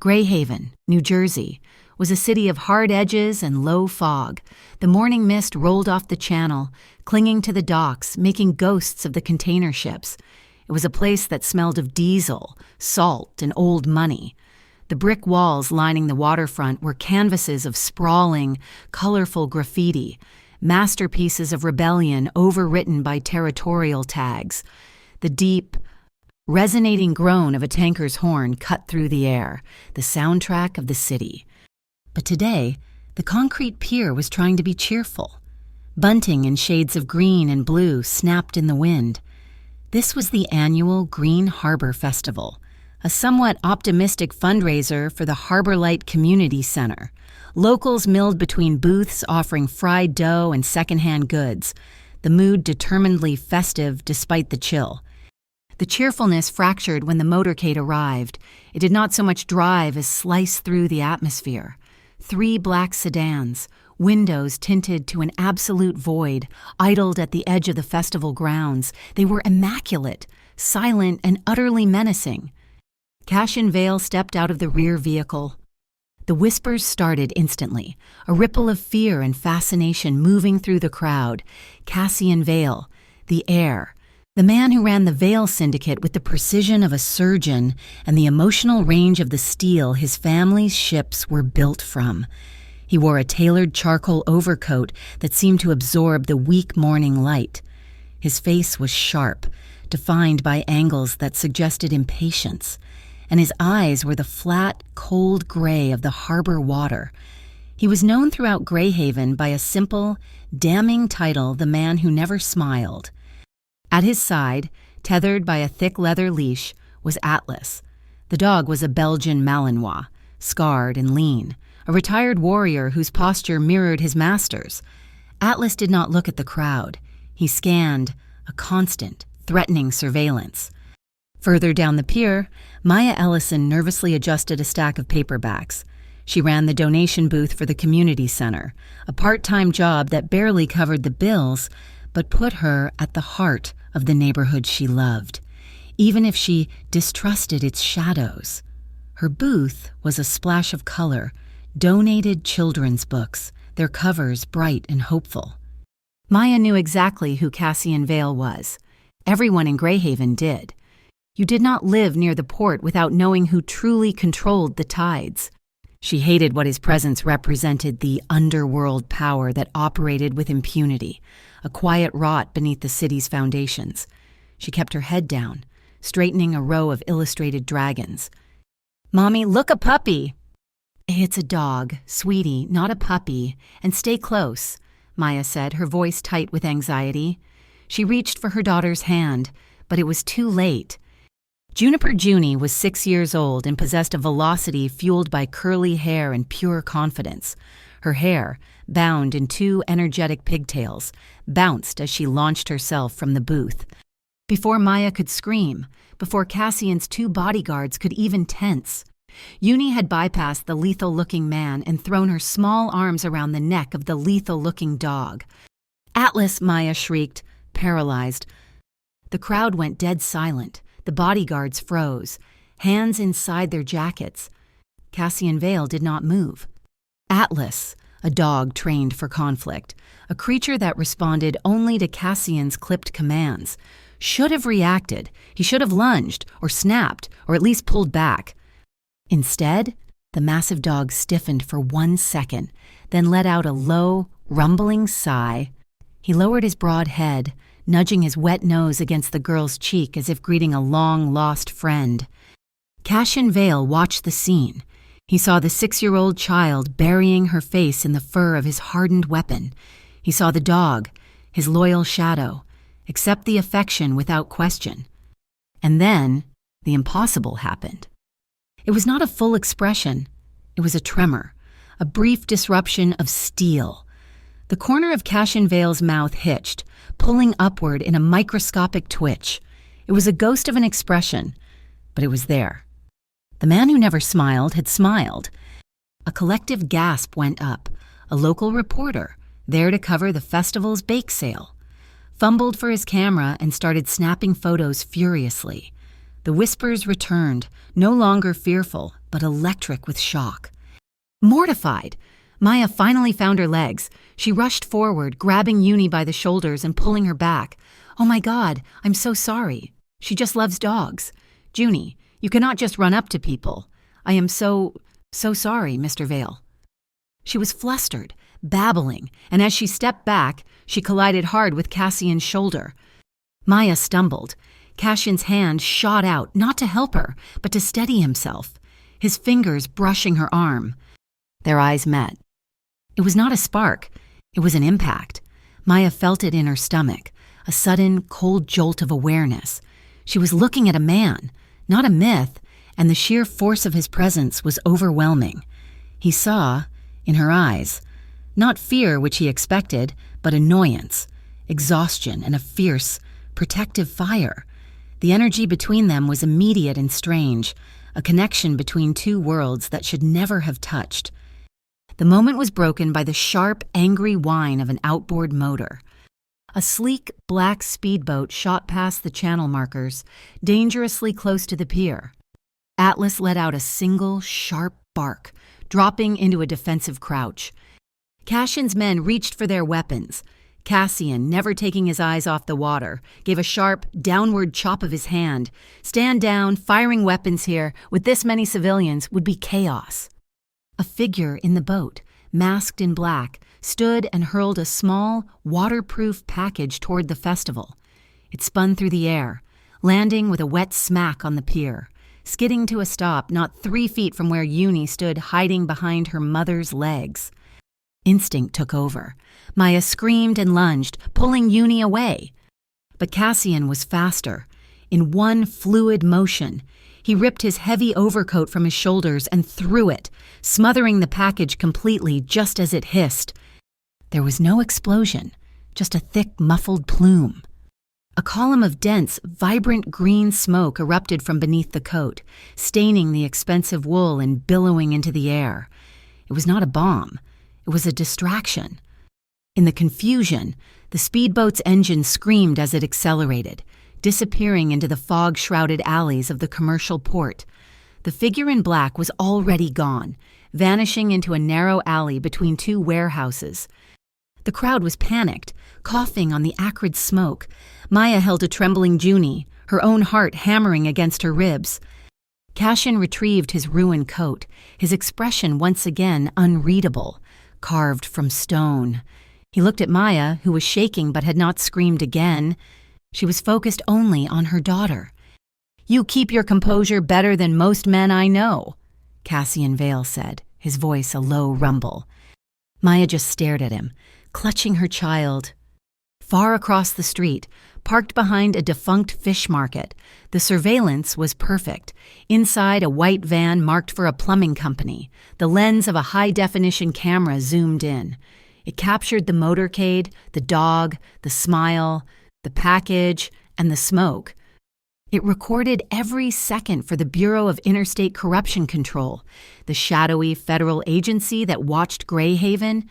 Greyhaven, New Jersey, was a city of hard edges and low fog. The morning mist rolled off the channel, clinging to the docks, making ghosts of the container ships. It was a place that smelled of diesel, salt, and old money. The brick walls lining the waterfront were canvases of sprawling, colorful graffiti, masterpieces of rebellion overwritten by territorial tags. The deep, resonating groan of a tanker's horn cut through the air, the soundtrack of the city. But today, the concrete pier was trying to be cheerful. Bunting in shades of green and blue snapped in the wind. This was the annual Green Harbor Festival, a somewhat optimistic fundraiser for the Harbor Light Community Center. Locals milled between booths offering fried dough and secondhand goods, the mood determinedly festive despite the chill. The cheerfulness fractured when the motorcade arrived. It did not so much drive as slice through the atmosphere. 3 black sedans, windows tinted to an absolute void, idled at the edge of the festival grounds. They were immaculate, silent, and utterly menacing. Cash and Vale stepped out of the rear vehicle. The whispers started instantly, a ripple of fear and fascination moving through the crowd. Cassian Vale, the heir, the man who ran the Vale Syndicate with the precision of a surgeon and the emotional range of the steel his family's ships were built from. He wore a tailored charcoal overcoat that seemed to absorb the weak morning light. His face was sharp, defined by angles that suggested impatience, and his eyes were the flat, cold gray of the harbor water. He was known throughout Greyhaven by a simple, damning title, the man who never smiled. At his side, tethered by a thick leather leash, was Atlas. The dog was a Belgian Malinois, scarred and lean, a retired warrior whose posture mirrored his master's. Atlas did not look at the crowd. He scanned, a constant, threatening surveillance. Further down the pier, Maya Ellison nervously adjusted a stack of paperbacks. She ran the donation booth for the community center, a part-time job that barely covered the bills, but put her at the heart of the neighborhood she loved, even if she distrusted its shadows. Her booth was a splash of color, donated children's books, their covers bright and hopeful. Maya knew exactly who Cassian Vale was. Everyone in Greyhaven did. You did not live near the port without knowing who truly controlled the tides. She hated what his presence represented, the underworld power that operated with impunity, a quiet rot beneath the city's foundations. She kept her head down, straightening a row of illustrated dragons. "Mommy, look, a puppy!" "It's a dog, sweetie, not a puppy, and stay close," Maya said, her voice tight with anxiety. She reached for her daughter's hand, but it was too late. Juniper Junie was 6 years old and possessed a velocity fueled by curly hair and pure confidence. Her hair, bound in 2 energetic pigtails, bounced as she launched herself from the booth. Before Maya could scream, before Cassian's 2 bodyguards could even tense, Junie had bypassed the lethal-looking man and thrown her small arms around the neck of the lethal-looking dog. "Atlas!" Maya shrieked, paralyzed. The crowd went dead silent. The bodyguards froze, hands inside their jackets. Cassian Vale did not move. Atlas, a dog trained for conflict, a creature that responded only to Cassian's clipped commands, should have reacted. He should have lunged, or snapped, or at least pulled back. Instead, the massive dog stiffened for 1 second, then let out a low, rumbling sigh. He lowered his broad head, nudging his wet nose against the girl's cheek as if greeting a long-lost friend. Cassian Vale watched the scene. He saw the 6-year-old child burying her face in the fur of his hardened weapon. He saw the dog, his loyal shadow, accept the affection without question. And then, the impossible happened. It was not a full expression. It was a tremor, a brief disruption of steel. The corner of Cassian Vale's mouth hitched, pulling upward in a microscopic twitch. It was a ghost of an expression, but it was there. The man who never smiled had smiled. A collective gasp went up. A local reporter, there to cover the festival's bake sale, fumbled for his camera and started snapping photos furiously. The whispers returned, no longer fearful, but electric with shock. Mortified, Maya finally found her legs. She rushed forward, grabbing Uni by the shoulders and pulling her back. "Oh my God, I'm so sorry. She just loves dogs. Junie, you cannot just run up to people. I am so sorry, Mr. Vale." She was flustered, babbling, and as she stepped back, she collided hard with Cassian's shoulder. Maya stumbled. Cassian's hand shot out, not to help her, but to steady himself, his fingers brushing her arm. Their eyes met. It was not a spark, it was an impact. Maya felt it in her stomach, a sudden, cold jolt of awareness. She was looking at a man, not a myth, and the sheer force of his presence was overwhelming. He saw, in her eyes, not fear, which he expected, but annoyance, exhaustion, and a fierce, protective fire. The energy between them was immediate and strange, a connection between two worlds that should never have touched. The moment was broken by the sharp, angry whine of an outboard motor. A sleek, black speedboat shot past the channel markers, dangerously close to the pier. Atlas let out a single, sharp bark, dropping into a defensive crouch. Cassian's men reached for their weapons. Cassian, never taking his eyes off the water, gave a sharp, downward chop of his hand. Stand down, firing weapons here, with this many civilians, would be chaos. A figure in the boat, masked in black, stood and hurled a small, waterproof package toward the festival. It spun through the air, landing with a wet smack on the pier, skidding to a stop not 3 feet from where Uni stood hiding behind her mother's legs. Instinct took over. Maya screamed and lunged, pulling Uni away. But Cassian was faster. In one fluid motion, he ripped his heavy overcoat from his shoulders and threw it, smothering the package completely just as it hissed. There was no explosion, just a thick, muffled plume. A column of dense, vibrant green smoke erupted from beneath the coat, staining the expensive wool and billowing into the air. It was not a bomb. It was a distraction. In the confusion, the speedboat's engine screamed as it accelerated, disappearing into the fog-shrouded alleys of the commercial port. The figure in black was already gone, vanishing into a narrow alley between two warehouses. The crowd was panicked, coughing on the acrid smoke. Maya held a trembling Junie, her own heart hammering against her ribs. Cassian retrieved his ruined coat, his expression once again unreadable, carved from stone. He looked at Maya, who was shaking but had not screamed again. She was focused only on her daughter. "You keep your composure better than most men I know," Cassian Vale said, his voice a low rumble. Maya just stared at him, clutching her child. Far across the street, parked behind a defunct fish market, the surveillance was perfect. Inside a white van marked for a plumbing company, the lens of a high-definition camera zoomed in. It captured the motorcade, the dog, the smile, the package, and the smoke. It recorded every second for the Bureau of Interstate Corruption Control, the shadowy federal agency that watched Greyhaven,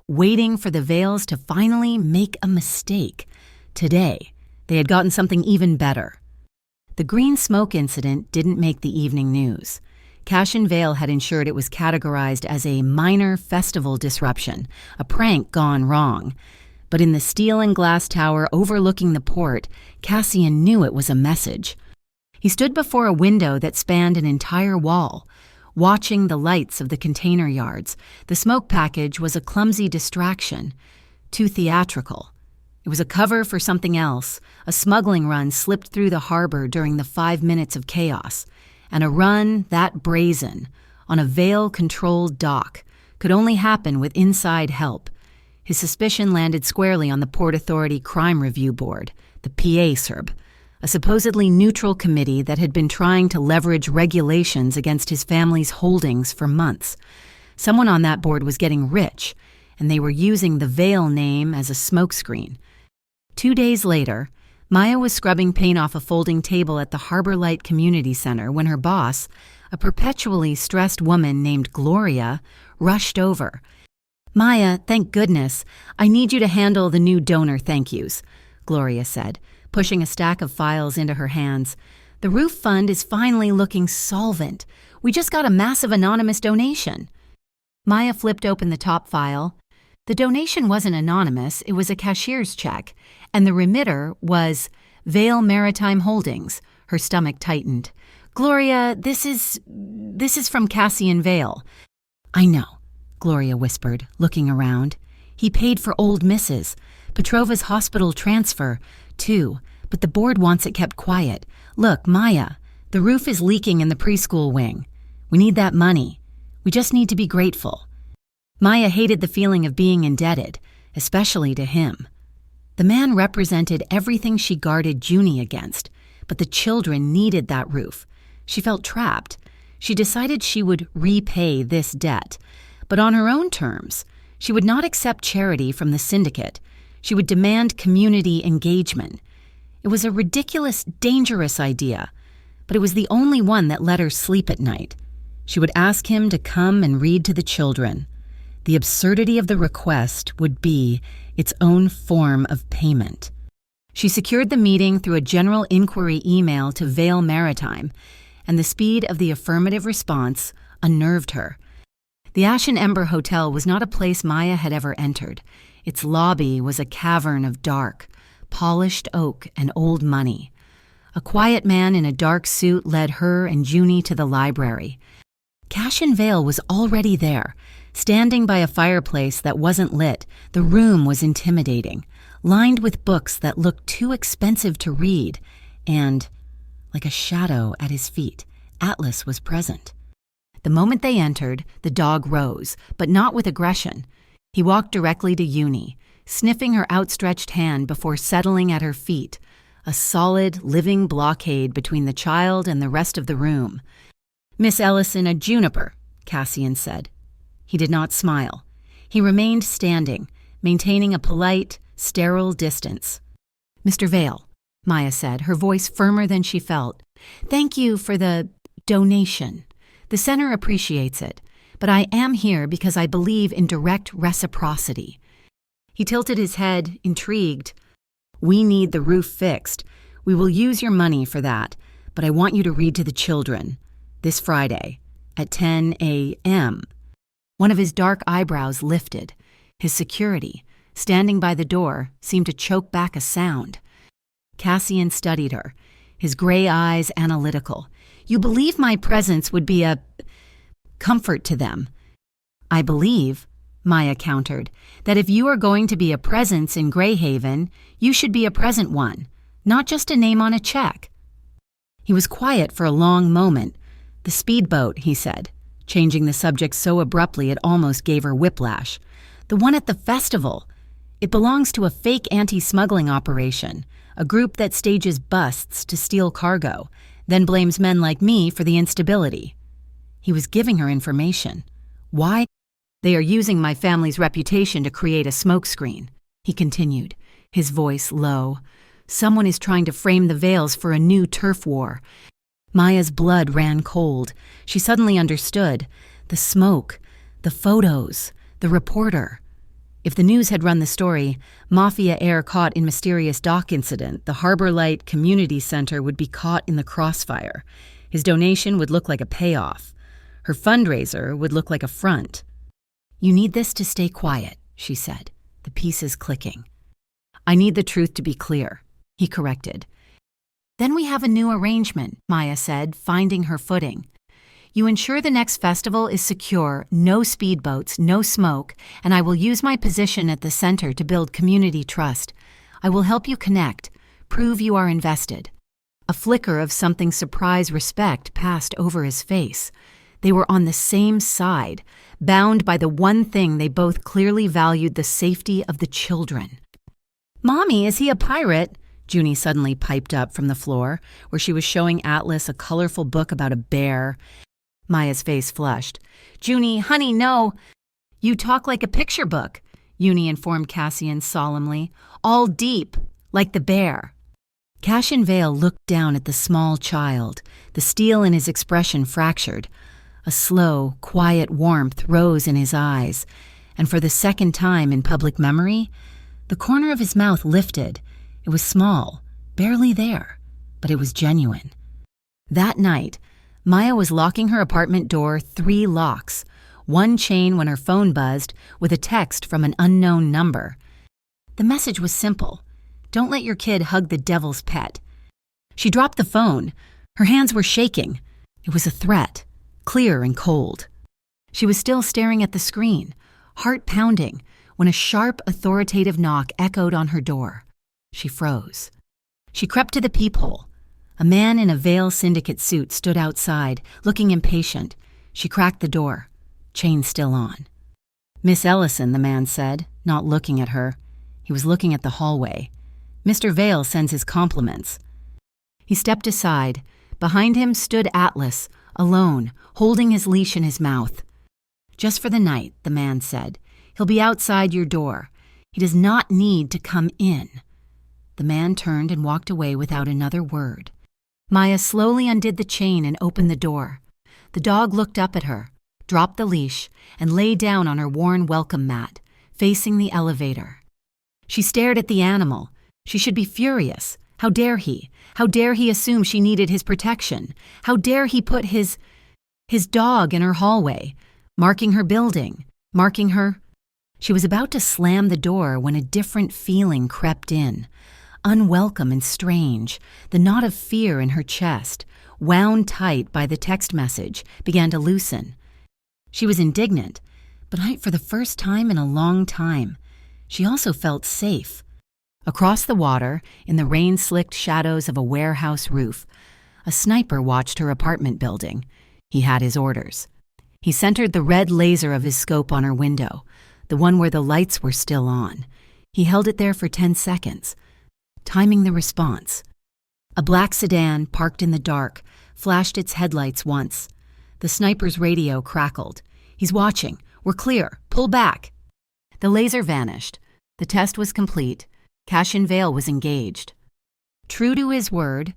waiting for the Vales to finally make a mistake. Today, they had gotten something even better. The green smoke incident didn't make the evening news. Cassian Vale had ensured it was categorized as a minor festival disruption, a prank gone wrong. But in the steel and glass tower overlooking the port, Cassian knew it was a message. He stood before a window that spanned an entire wall, watching the lights of the container yards. The smoke package was a clumsy distraction, too theatrical. It was a cover for something else. A smuggling run slipped through the harbor during the 5 minutes of chaos, and a run that brazen, on a Vale-controlled dock, could only happen with inside help. His suspicion landed squarely on the Port Authority Crime Review Board, the PA-CERB, a supposedly neutral committee that had been trying to leverage regulations against his family's holdings for months. Someone on that board was getting rich, and they were using the Vale name as a smokescreen. 2 days later, Maya was scrubbing paint off a folding table at the Harbor Light Community Center when her boss, a perpetually stressed woman named Gloria, rushed over. "Maya, thank goodness. I need you to handle the new donor thank yous," Gloria said, pushing a stack of files into her hands. The roof fund is finally looking solvent. We just got a massive anonymous donation." Maya flipped open the top file. The donation wasn't anonymous, it was a cashier's check, and the remitter was Vale Maritime Holdings. Her stomach tightened. "Gloria, this is from Cassian Vale." "I know," Gloria whispered, looking around. "He paid for old Mrs. Petrova's hospital transfer, too, but the board wants it kept quiet. Look, Maya, the roof is leaking in the preschool wing. We need that money. We just need to be grateful." Maya hated the feeling of being indebted, especially to him. The man represented everything she guarded Junie against, but the children needed that roof. She felt trapped. She decided she would repay this debt, but on her own terms. She would not accept charity from the syndicate. She would demand community engagement. It was a ridiculous, dangerous idea, but it was the only one that let her sleep at night. She would ask him to come and read to the children. The absurdity of the request would be its own form of payment. She secured the meeting through a general inquiry email to Vale Maritime, and the speed of the affirmative response unnerved her. The Ashen Ember Hotel was not a place Maya had ever entered. Its lobby was a cavern of dark, polished oak and old money. A quiet man in a dark suit led her and Junie to the library. Cassian Vale was already there. Standing by a fireplace that wasn't lit, the room was intimidating, lined with books that looked too expensive to read, and, like a shadow at his feet, Atlas was present. The moment they entered, the dog rose, but not with aggression. He walked directly to Junie, sniffing her outstretched hand before settling at her feet, a solid, living blockade between the child and the rest of the room. "Miss Ellison, a juniper," Cassian said. He did not smile. He remained standing, maintaining a polite, sterile distance. "Mr. Vale," Maya said, her voice firmer than she felt. "Thank you for the donation. The center appreciates it, but I am here because I believe in direct reciprocity." He tilted his head, intrigued. "We need the roof fixed. We will use your money for that, but I want you to read to the children. This Friday, at 10 a.m. One of his dark eyebrows lifted. His security, standing by the door, seemed to choke back a sound. Cassian studied her, his gray eyes analytical. "You believe my presence would be a comfort to them." "I believe," Maya countered, "that if you are going to be a presence in Greyhaven, you should be a present one, not just a name on a check." He was quiet for a long moment. "The speedboat," he said, changing the subject so abruptly it almost gave her whiplash. "The one at the festival. It belongs to a fake anti-smuggling operation, a group that stages busts to steal cargo, then blames men like me for the instability." He was giving her information. "Why? They are using my family's reputation to create a smokescreen," he continued, his voice low. "Someone is trying to frame the Vales for a new turf war." Maya's blood ran cold. She suddenly understood. The smoke, the photos, the reporter. If the news had run the story, Mafia Heir caught in mysterious dock incident, the Harbor Light Community Center would be caught in the crossfire. His donation would look like a payoff. Her fundraiser would look like a front. "You need this to stay quiet," she said, the pieces clicking. "I need the truth to be clear," he corrected. "Then we have a new arrangement," Maya said, finding her footing. "You ensure the next festival is secure, no speedboats, no smoke, and I will use my position at the center to build community trust. I will help you connect, prove you are invested." A flicker of something surprised respect passed over his face. They were on the same side, bound by the one thing they both clearly valued: the safety of the children. "Mommy, is he a pirate?" Junie suddenly piped up from the floor, where she was showing Atlas a colorful book about a bear. Maya's face flushed. "Junie, honey, no." "You talk like a picture book," Junie informed Cassian solemnly. "All deep, like the bear." Cassian Vale looked down at the small child, the steel in his expression fractured. A slow, quiet warmth rose in his eyes, and for the second time in public memory, the corner of his mouth lifted. It was small, barely there, but it was genuine. That night, Maya was locking her apartment door 3 locks, one chain when her phone buzzed with a text from an unknown number. The message was simple: don't let your kid hug the devil's pet. She dropped the phone. Her hands were shaking. It was a threat, clear and cold. She was still staring at the screen, heart pounding, when a sharp, authoritative knock echoed on her door. She froze. She crept to the peephole. A man in a Vail Syndicate suit stood outside, looking impatient. She cracked the door, chain still on. "Miss Ellison," the man said, not looking at her. He was looking at the hallway. "Mr. Vail sends his compliments." He stepped aside. Behind him stood Atlas, alone, holding his leash in his mouth. "Just for the night," the man said. "He'll be outside your door. He does not need to come in." The man turned and walked away without another word. Maya slowly undid the chain and opened the door. The dog looked up at her, dropped the leash, and lay down on her worn welcome mat, facing the elevator. She stared at the animal. She should be furious. How dare he? How dare he assume she needed his protection? How dare he put his dog in her hallway, marking her building, marking her... She was about to slam the door when a different feeling crept in. Unwelcome and strange, the knot of fear in her chest, wound tight by the text message, began to loosen. She was indignant, but for the first time in a long time, she also felt safe. Across the water, in the rain-slicked shadows of a warehouse roof, a sniper watched her apartment building. He had his orders. He centered the red laser of his scope on her window, the one where the lights were still on. He held it there for 10 seconds, timing the response. A black sedan, parked in the dark, flashed its headlights once. The sniper's radio crackled. "He's watching. We're clear. Pull back." The laser vanished. The test was complete. Cashin Vail was engaged. True to his word,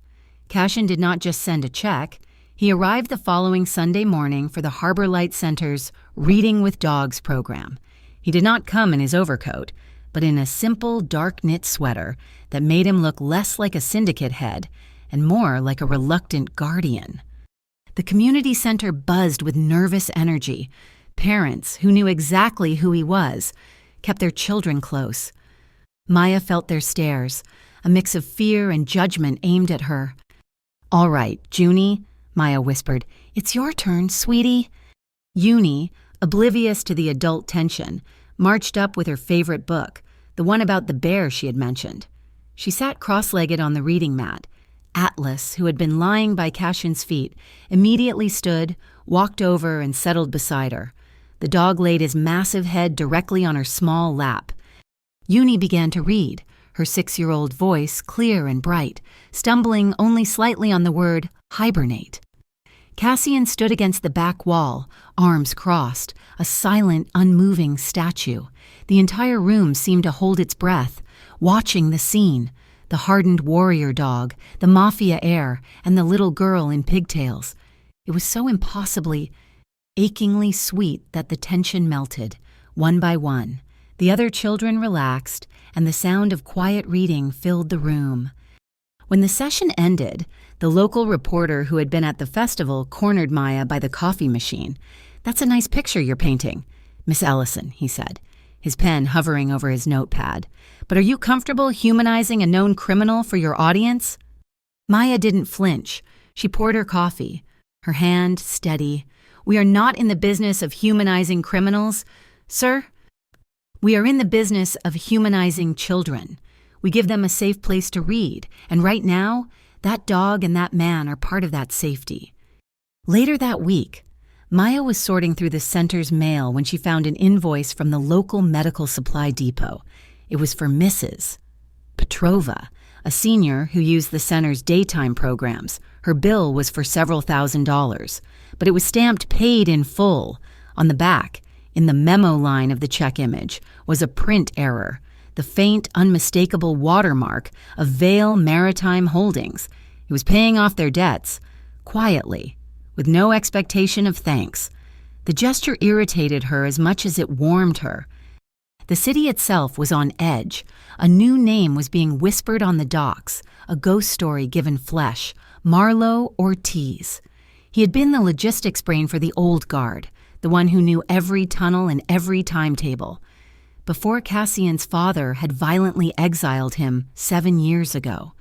Cashin did not just send a check. He arrived the following Sunday morning for the Harbor Light Center's Reading with Dogs program. He did not come in his overcoat, but in a simple, dark-knit sweater that made him look less like a syndicate head and more like a reluctant guardian. The community center buzzed with nervous energy. Parents, who knew exactly who he was, kept their children close. Maya felt their stares, a mix of fear and judgment aimed at her. "All right, Junie," Maya whispered. "It's your turn, sweetie." Uni, oblivious to the adult tension, marched up with her favorite book, the one about the bear she had mentioned. She sat cross-legged on the reading mat. Atlas, who had been lying by Cashin's feet, immediately stood, walked over, and settled beside her. The dog laid his massive head directly on her small lap. Uni began to read, her 6-year-old voice clear and bright, stumbling only slightly on the word hibernate. Cassian stood against the back wall, arms crossed, a silent, unmoving statue. The entire room seemed to hold its breath, watching the scene, the hardened warrior dog, the Mafia Heir, and the little girl in pigtails. It was so impossibly, achingly sweet that the tension melted, one by one. The other children relaxed, and the sound of quiet reading filled the room. When the session ended, the local reporter who had been at the festival cornered Maya by the coffee machine. "That's a nice picture you're painting, Miss Ellison," he said, his pen hovering over his notepad. "But are you comfortable humanizing a known criminal for your audience?" Maya didn't flinch. She poured her coffee, her hand steady. "We are not in the business of humanizing criminals, sir. We are in the business of humanizing children. We give them a safe place to read, and right now, that dog and that man are part of that safety." Later that week, Maya was sorting through the center's mail when she found an invoice from the local medical supply depot. It was for Mrs. Petrova, a senior who used the center's daytime programs. Her bill was for several $1,000s, but it was stamped paid in full. On the back, in the memo line of the check image, was a print error, the faint, unmistakable watermark of Vail Maritime Holdings. It was paying off their debts, quietly, with no expectation of thanks. The gesture irritated her as much as it warmed her. The city itself was on edge. A new name was being whispered on the docks, a ghost story given flesh, Marlo Ortiz. He had been the logistics brain for the old guard, the one who knew every tunnel and every timetable, before Cassian's father had violently exiled him 7 years ago.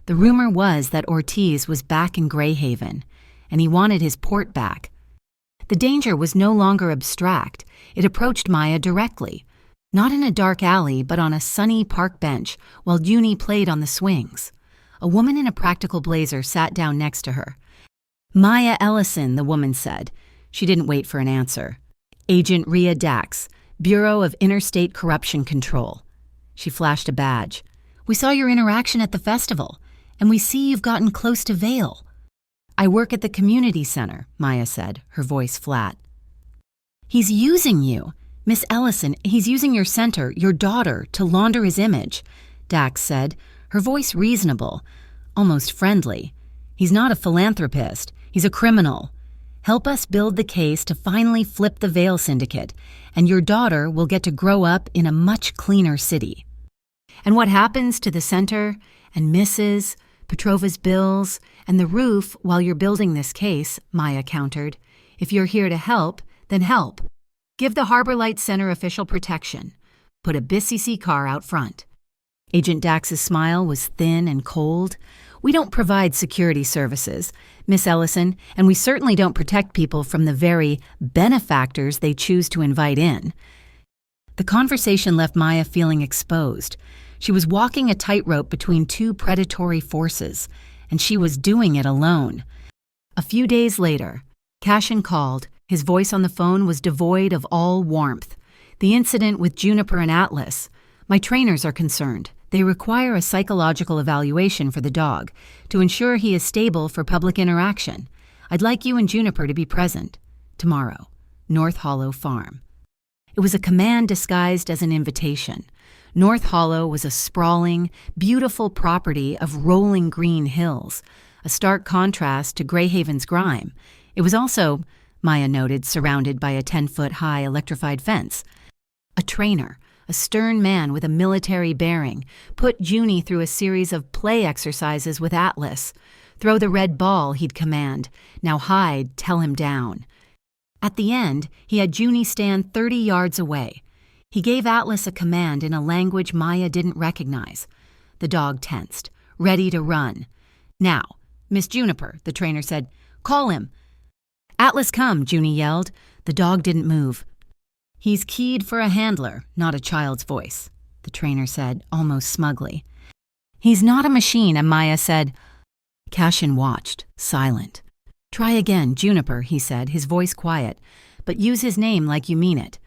The rumor was that Ortiz was back in Greyhaven, and he wanted his port back. The danger was no longer abstract. It approached Maya directly, not in a dark alley, but on a sunny park bench while Uni played on the swings. A woman in a practical blazer sat down next to her. "Maya Ellison," the woman said. She didn't wait for an answer. "Agent Rhea Dax, Bureau of Interstate Corruption Control." She flashed a badge. "We saw your interaction at the festival, and we see you've gotten close to Vale." "I work at the community center," Maya said, her voice flat. "He's using you. Miss Ellison, he's using your center, your daughter, to launder his image," Dax said, her voice reasonable, almost friendly. "He's not a philanthropist. He's a criminal. Help us build the case to finally flip the Vale Syndicate, and your daughter will get to grow up in a much cleaner city." "And what happens to the center and Mrs. Petrova's bills and the roof while you're building this case," Maya countered. "If you're here to help, then help. Give the Harbor Lights Center official protection. Put a BCC car out front." Agent Dax's smile was thin and cold. "We don't provide security services, Miss Ellison, and we certainly don't protect people from the very benefactors they choose to invite in." The conversation left Maya feeling exposed. She was walking a tightrope between two predatory forces, and she was doing it alone. A few days later, Cashin called. His voice on the phone was devoid of all warmth. "The incident with Juniper and Atlas. My trainers are concerned. They require a psychological evaluation for the dog to ensure he is stable for public interaction. I'd like you and Juniper to be present. Tomorrow, North Hollow Farm." It was a command disguised as an invitation. North Hollow was a sprawling, beautiful property of rolling green hills, a stark contrast to Greyhaven's grime. It was also, Maya noted, surrounded by a 10-foot-high electrified fence. A trainer, a stern man with a military bearing, put Junie through a series of play exercises with Atlas. Throw the red ball, he'd command. Now hide, tell him down. At the end, he had Junie stand 30 yards away. He gave Atlas a command in a language Maya didn't recognize. The dog tensed, ready to run. "Now, Miss Juniper," the trainer said, "call him." "Atlas, come," Junie yelled. The dog didn't move. "He's keyed for a handler, not a child's voice," the trainer said, almost smugly. "He's not a machine," and Maya said. Cashin watched, silent. "Try again, Juniper," he said, his voice quiet, "but use his name like you mean it."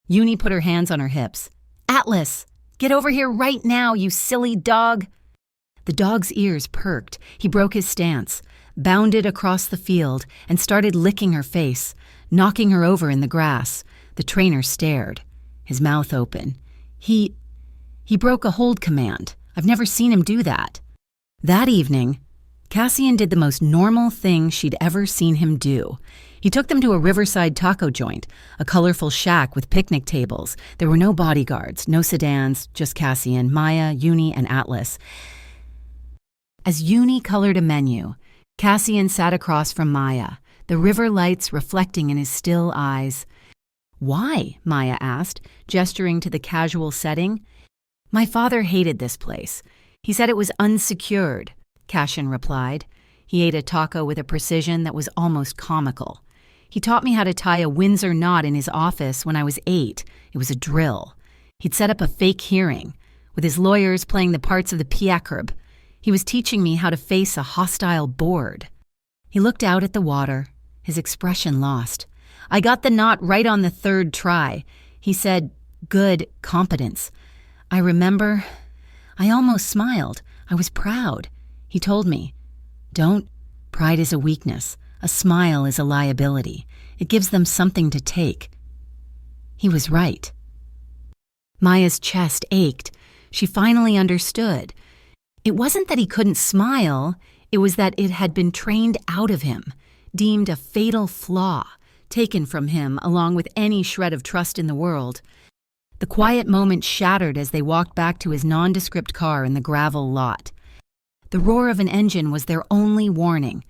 Uni put her hands on her hips. "Atlas, get over here right now, you silly dog." The dog's ears perked. He broke his stance, bounded across the field, and started licking her face, knocking her over in the grass. The trainer stared, his mouth open. He broke a hold command. I've never seen him do that. That evening, Cassian did the most normal thing she'd ever seen him do. He took them to a riverside taco joint, a colorful shack with picnic tables. There were no bodyguards, no sedans, just Cassian, Maya, Uni, and Atlas. As Uni colored a menu, Cassian sat across from Maya, the river lights reflecting in his still eyes. "Why?" Maya asked, gesturing to the casual setting. "My father hated this place. He said it was unsecured," Cashin replied. He ate a taco with a precision that was almost comical. "He taught me how to tie a Windsor knot in his office when I was 8. It was a drill. He'd set up a fake hearing, with his lawyers playing the parts of the Piakerb. He was teaching me how to face a hostile board." He looked out at the water, his expression lost. "I got the knot right on the 3rd try. He said, 'Good competence.' I remember, I almost smiled. I was proud. He told me, 'Don't. Pride is a weakness. A smile is a liability. It gives them something to take.' He was right." Maya's chest ached. She finally understood. It wasn't that he couldn't smile, it was that it had been trained out of him, deemed a fatal flaw, taken from him along with any shred of trust in the world. The quiet moment shattered as they walked back to his nondescript car in the gravel lot. The roar of an engine was their only warning.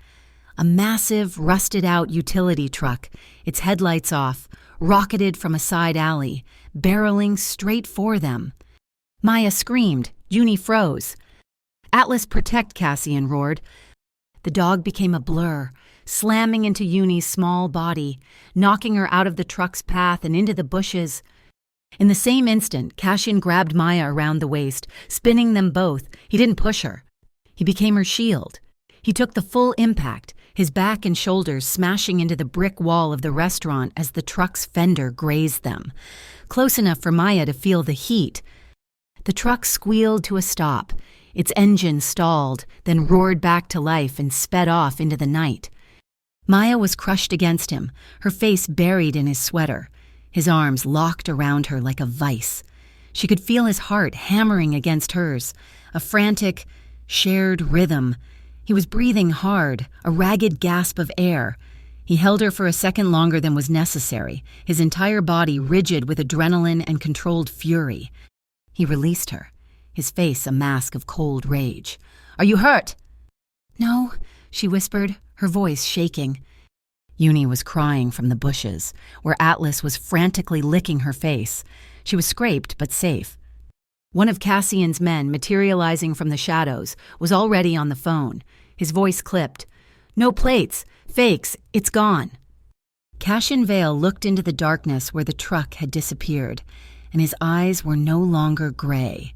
A massive, rusted-out utility truck, its headlights off, rocketed from a side alley, barreling straight for them. Maya screamed. Junie froze. "Atlas, protect!" Cassian roared. The dog became a blur, slamming into Junie's small body, knocking her out of the truck's path and into the bushes. In the same instant, Cassian grabbed Maya around the waist, spinning them both. He didn't push her. He became her shield. He took the full impact, his back and shoulders smashing into the brick wall of the restaurant as the truck's fender grazed them, close enough for Maya to feel the heat. The truck squealed to a stop. Its engine stalled, then roared back to life and sped off into the night. Maya was crushed against him, her face buried in his sweater, his arms locked around her like a vice. She could feel his heart hammering against hers, a frantic, shared rhythm. He was breathing hard, a ragged gasp of air. He held her for a second longer than was necessary, his entire body rigid with adrenaline and controlled fury. He released her, his face a mask of cold rage. "Are you hurt?" "No," she whispered, her voice shaking. Junie was crying from the bushes, where Atlas was frantically licking her face. She was scraped but safe. One of Cassian's men, materializing from the shadows, was already on the phone. His voice clipped. "No plates. Fakes. It's gone." Cassian Vale looked into the darkness where the truck had disappeared, and his eyes were no longer gray.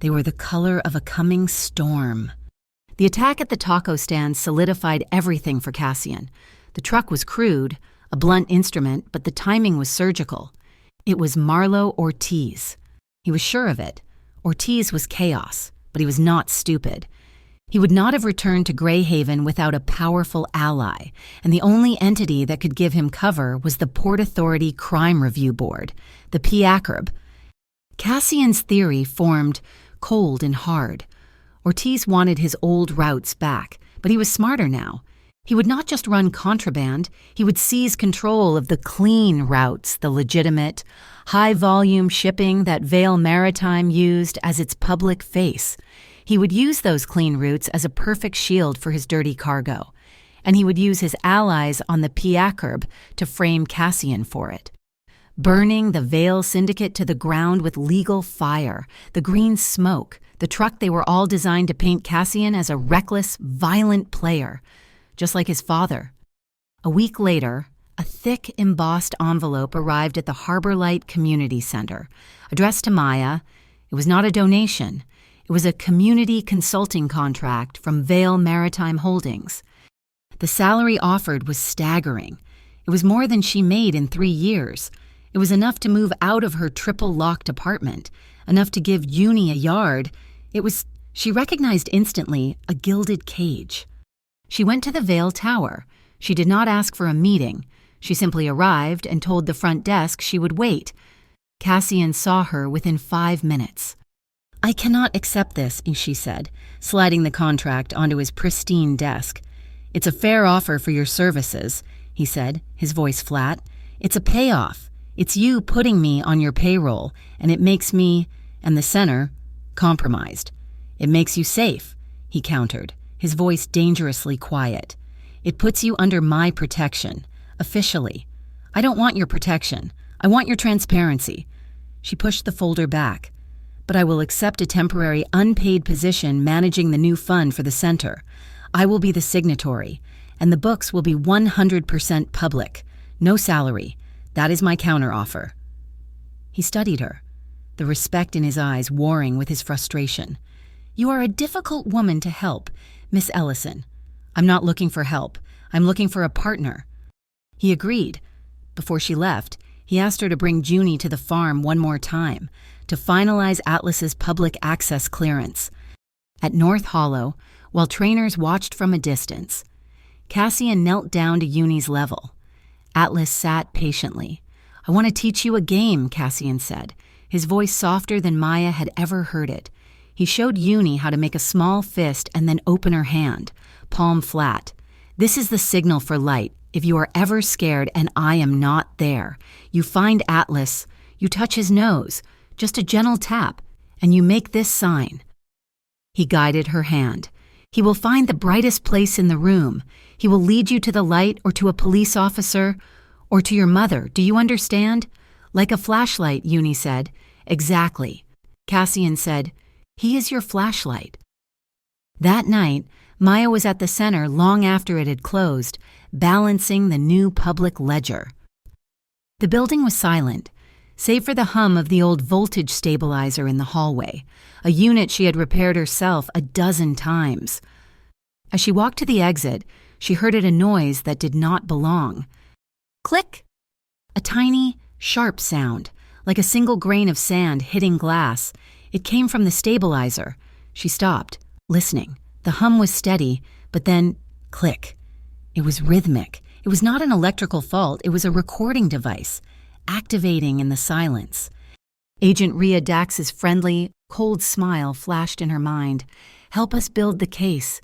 They were the color of a coming storm. The attack at the taco stand solidified everything for Cassian. The truck was crude, a blunt instrument, but the timing was surgical. It was Marlo Ortiz. He was sure of it. Ortiz was chaos, but he was not stupid. He would not have returned to Greyhaven without a powerful ally, and the only entity that could give him cover was the Port Authority Crime Review Board, the PACRB. Cassian's theory formed cold and hard. Ortiz wanted his old routes back, but he was smarter now. He would not just run contraband, he would seize control of the clean routes, the legitimate, high-volume shipping that Vale Maritime used as its public face. He would use those clean routes as a perfect shield for his dirty cargo, and he would use his allies on the PACRB to frame Cassian for it. Burning the Vale Syndicate to the ground with legal fire, the green smoke, the truck they were all designed to paint Cassian as a reckless, violent player, just like his father. A week later, a thick, embossed envelope arrived at the Harbor Light Community Center, addressed to Maya. It was not a donation. It was a community consulting contract from Vale Maritime Holdings. The salary offered was staggering. It was more than she made in 3 years. It was enough to move out of her triple-locked apartment, enough to give Junie a yard. It was, she recognized instantly, a gilded cage. She went to the Vale Tower. She did not ask for a meeting. She simply arrived and told the front desk she would wait. Cassian saw her within 5 minutes. "I cannot accept this," she said, sliding the contract onto his pristine desk. "It's a fair offer for your services," he said, his voice flat. "It's a payoff. It's you putting me on your payroll, and it makes me, and the center, compromised. It makes you safe," he countered, his voice dangerously quiet. "It puts you under my protection, officially. I don't want your protection. I want your transparency." She pushed the folder back. "But I will accept a temporary unpaid position managing the new fund for the center. I will be the signatory, and the books will be 100% public. No salary. That is my counteroffer." He studied her, the respect in his eyes warring with his frustration. "You are a difficult woman to help, Miss Ellison. I'm not looking for help. I'm looking for a partner." He agreed. Before she left, he asked her to bring Junie to the farm one more time, to finalize Atlas's public access clearance. At North Hollow, while trainers watched from a distance, Cassian knelt down to Junie's level. Atlas sat patiently. "I want to teach you a game," Cassian said, his voice softer than Maya had ever heard it. He showed Junie how to make a small fist and then open her hand, palm flat. "This is the signal for light. If you are ever scared and I am not there, you find Atlas, you touch his nose, just a gentle tap, and you make this sign." He guided her hand. He will find the brightest place in the room. He will lead you to the light or to a police officer or to your mother. Do you understand? Like a flashlight, Uni said. Exactly. Cassian said, he is your flashlight. That night, Maya was at the center long after it had closed, balancing the new public ledger. The building was silent, save for the hum of the old voltage stabilizer in the hallway, a unit she had repaired herself a dozen times. As she walked to the exit, she heard a noise that did not belong. Click! A tiny, sharp sound, like a single grain of sand hitting glass. It came from the stabilizer. She stopped, listening. The hum was steady, but then, click. It was rhythmic. It was not an electrical fault. It was a recording device, activating in the silence. Agent Rhea Dax's friendly, cold smile flashed in her mind. Help us build the case.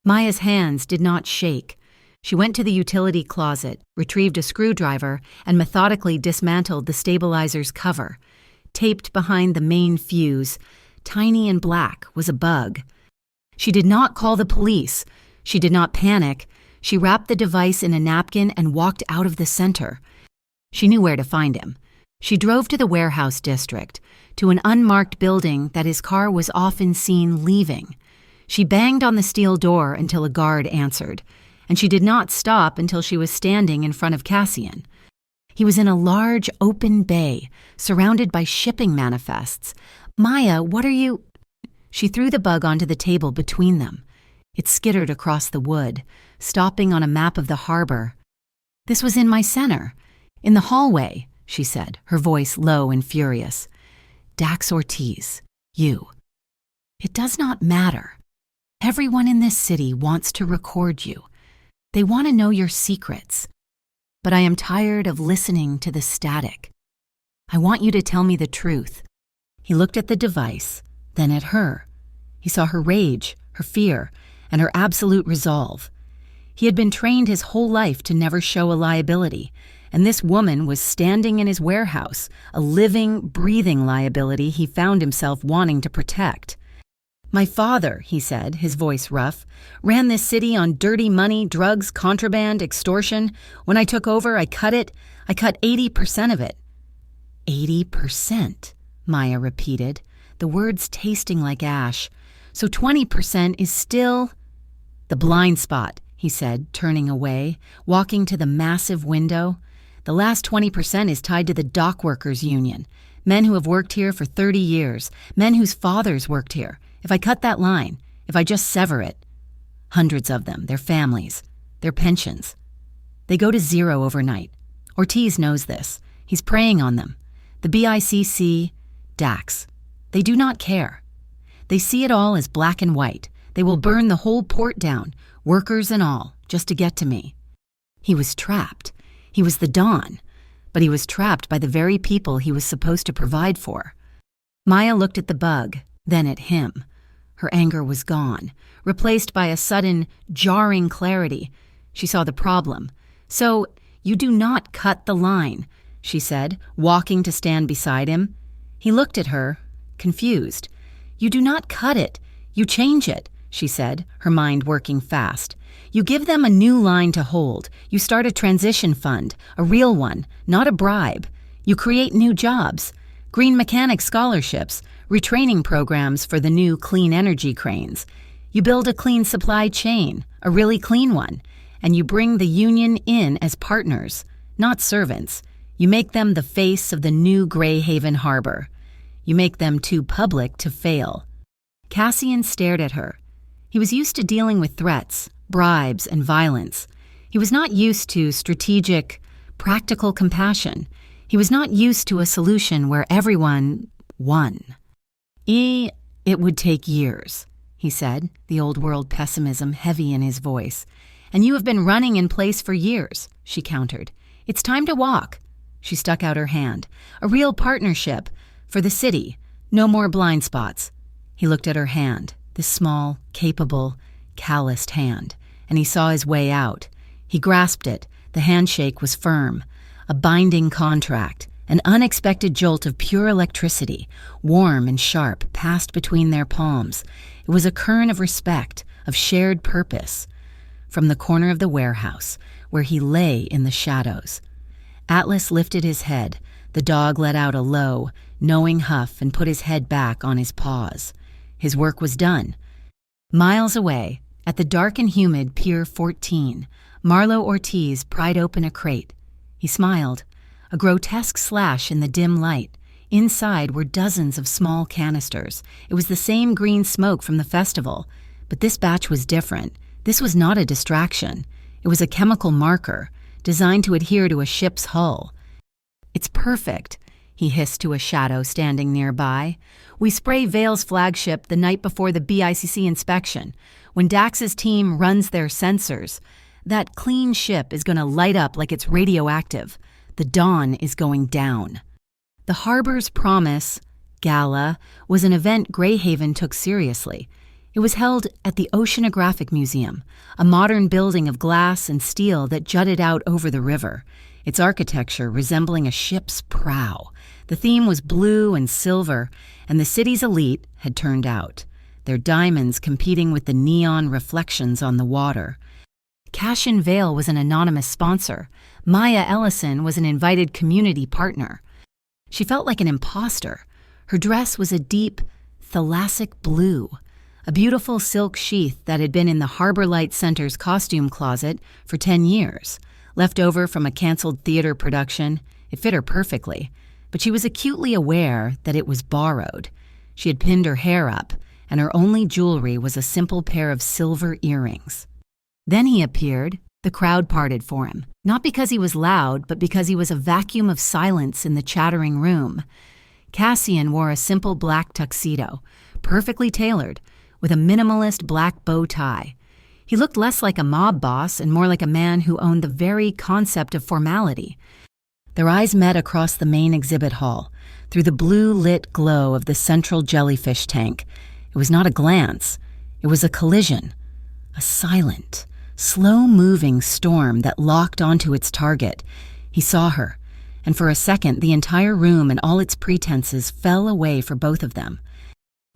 Maya's hands did not shake. She went to the utility closet, retrieved a screwdriver, and methodically dismantled the stabilizer's cover. Taped behind the main fuse, tiny and black, was a bug. She did not call the police. She did not panic. She wrapped the device in a napkin and walked out of the center. She knew where to find him. She drove to the warehouse district, to an unmarked building that his car was often seen leaving. She banged on the steel door until a guard answered, and she did not stop until she was standing in front of Cassian. He was in a large, open bay, surrounded by shipping manifests. Maya, what are you... She threw the bug onto the table between them. It skittered across the wood, stopping on a map of the harbor. This was in my center. In the hallway, she said, her voice low and furious. Dax Ortiz, you. It does not matter. Everyone in this city wants to record you. They want to know your secrets. But I am tired of listening to the static. I want you to tell me the truth. He looked at the device, then at her. He saw her rage, her fear, and her absolute resolve. He had been trained his whole life to never show a liability, and this woman was standing in his warehouse, a living, breathing liability he found himself wanting to protect. My father, he said, his voice rough, ran this city on dirty money, drugs, contraband, extortion. When I took over, I cut it. I cut 80% of it. 80%, Maya repeated, the words tasting like ash. So 20% is still... The blind spot, he said, turning away, walking to the massive window. The last 20% is tied to the dock workers union, men who have worked here for 30 years, men whose fathers worked here. If I cut that line, if I just sever it, hundreds of them, their families, their pensions, they go to zero overnight. Ortiz knows this. He's preying on them. The BICC, Dax. They do not care. They see it all as black and white. They will burn the whole port down, workers and all, just to get to me. He was trapped. He was the Don, but he was trapped by the very people he was supposed to provide for. Maya looked at the bug, then at him. Her anger was gone, replaced by a sudden, jarring clarity. She saw the problem. So, you do not cut the line, she said, walking to stand beside him. He looked at her, confused. You do not cut it. You change it, she said, her mind working fast. You give them a new line to hold. You start a transition fund, a real one, not a bribe. You create new jobs, green mechanic scholarships, retraining programs for the new clean energy cranes. You build a clean supply chain, a really clean one, and you bring the union in as partners, not servants. You make them the face of the new Greyhaven harbor. You make them too public to fail. Cassian stared at her. He was used to dealing with threats, bribes, and violence. He was not used to strategic, practical compassion. He was not used to a solution where everyone won. It would take years, he said, the old-world pessimism heavy in his voice. And you have been running in place for years, she countered. It's time to walk. She stuck out her hand. A real partnership. For the city. No more blind spots. He looked at her hand, this small, capable, calloused hand, and he saw his way out. He grasped it. The handshake was firm. A binding contract. An unexpected jolt of pure electricity, warm and sharp, passed between their palms. It was a kern of respect, of shared purpose. From the corner of the warehouse, where he lay in the shadows, Atlas lifted his head. The dog let out a low, knowing huff and put his head back on his paws. His work was done. Miles away, at the dark and humid Pier 14, Marlo Ortiz pried open a crate. He smiled. A grotesque slash in the dim light. Inside were dozens of small canisters. It was the same green smoke from the festival, but this batch was different. This was not a distraction. It was a chemical marker, designed to adhere to a ship's hull. "It's perfect," he hissed to a shadow standing nearby. "We spray Vale's flagship the night before the BICC inspection. When Dax's team runs their sensors, that clean ship is going to light up like it's radioactive. The dawn is going down." The Harbor's Promise Gala was an event Greyhaven took seriously. It was held at the Oceanographic Museum, a modern building of glass and steel that jutted out over the river, its architecture resembling a ship's prow. The theme was blue and silver, and the city's elite had turned out, their diamonds competing with the neon reflections on the water. Cashin Vale was an anonymous sponsor. Maya Ellison was an invited community partner. She felt like an imposter. Her dress was a deep, thalassic blue, a beautiful silk sheath that had been in the Harbor Light Center's costume closet for 10 years. Left over from a canceled theater production, it fit her perfectly, but she was acutely aware that it was borrowed. She had pinned her hair up, and her only jewelry was a simple pair of silver earrings. Then he appeared. The crowd parted for him, not because he was loud, but because he was a vacuum of silence in the chattering room. Cassian wore a simple black tuxedo, perfectly tailored, with a minimalist black bow tie. He looked less like a mob boss and more like a man who owned the very concept of formality. Their eyes met across the main exhibit hall, through the blue-lit glow of the central jellyfish tank. It was not a glance. It was a collision. A silent, slow-moving storm that locked onto its target. He saw her, and for a second the entire room and all its pretenses fell away for both of them.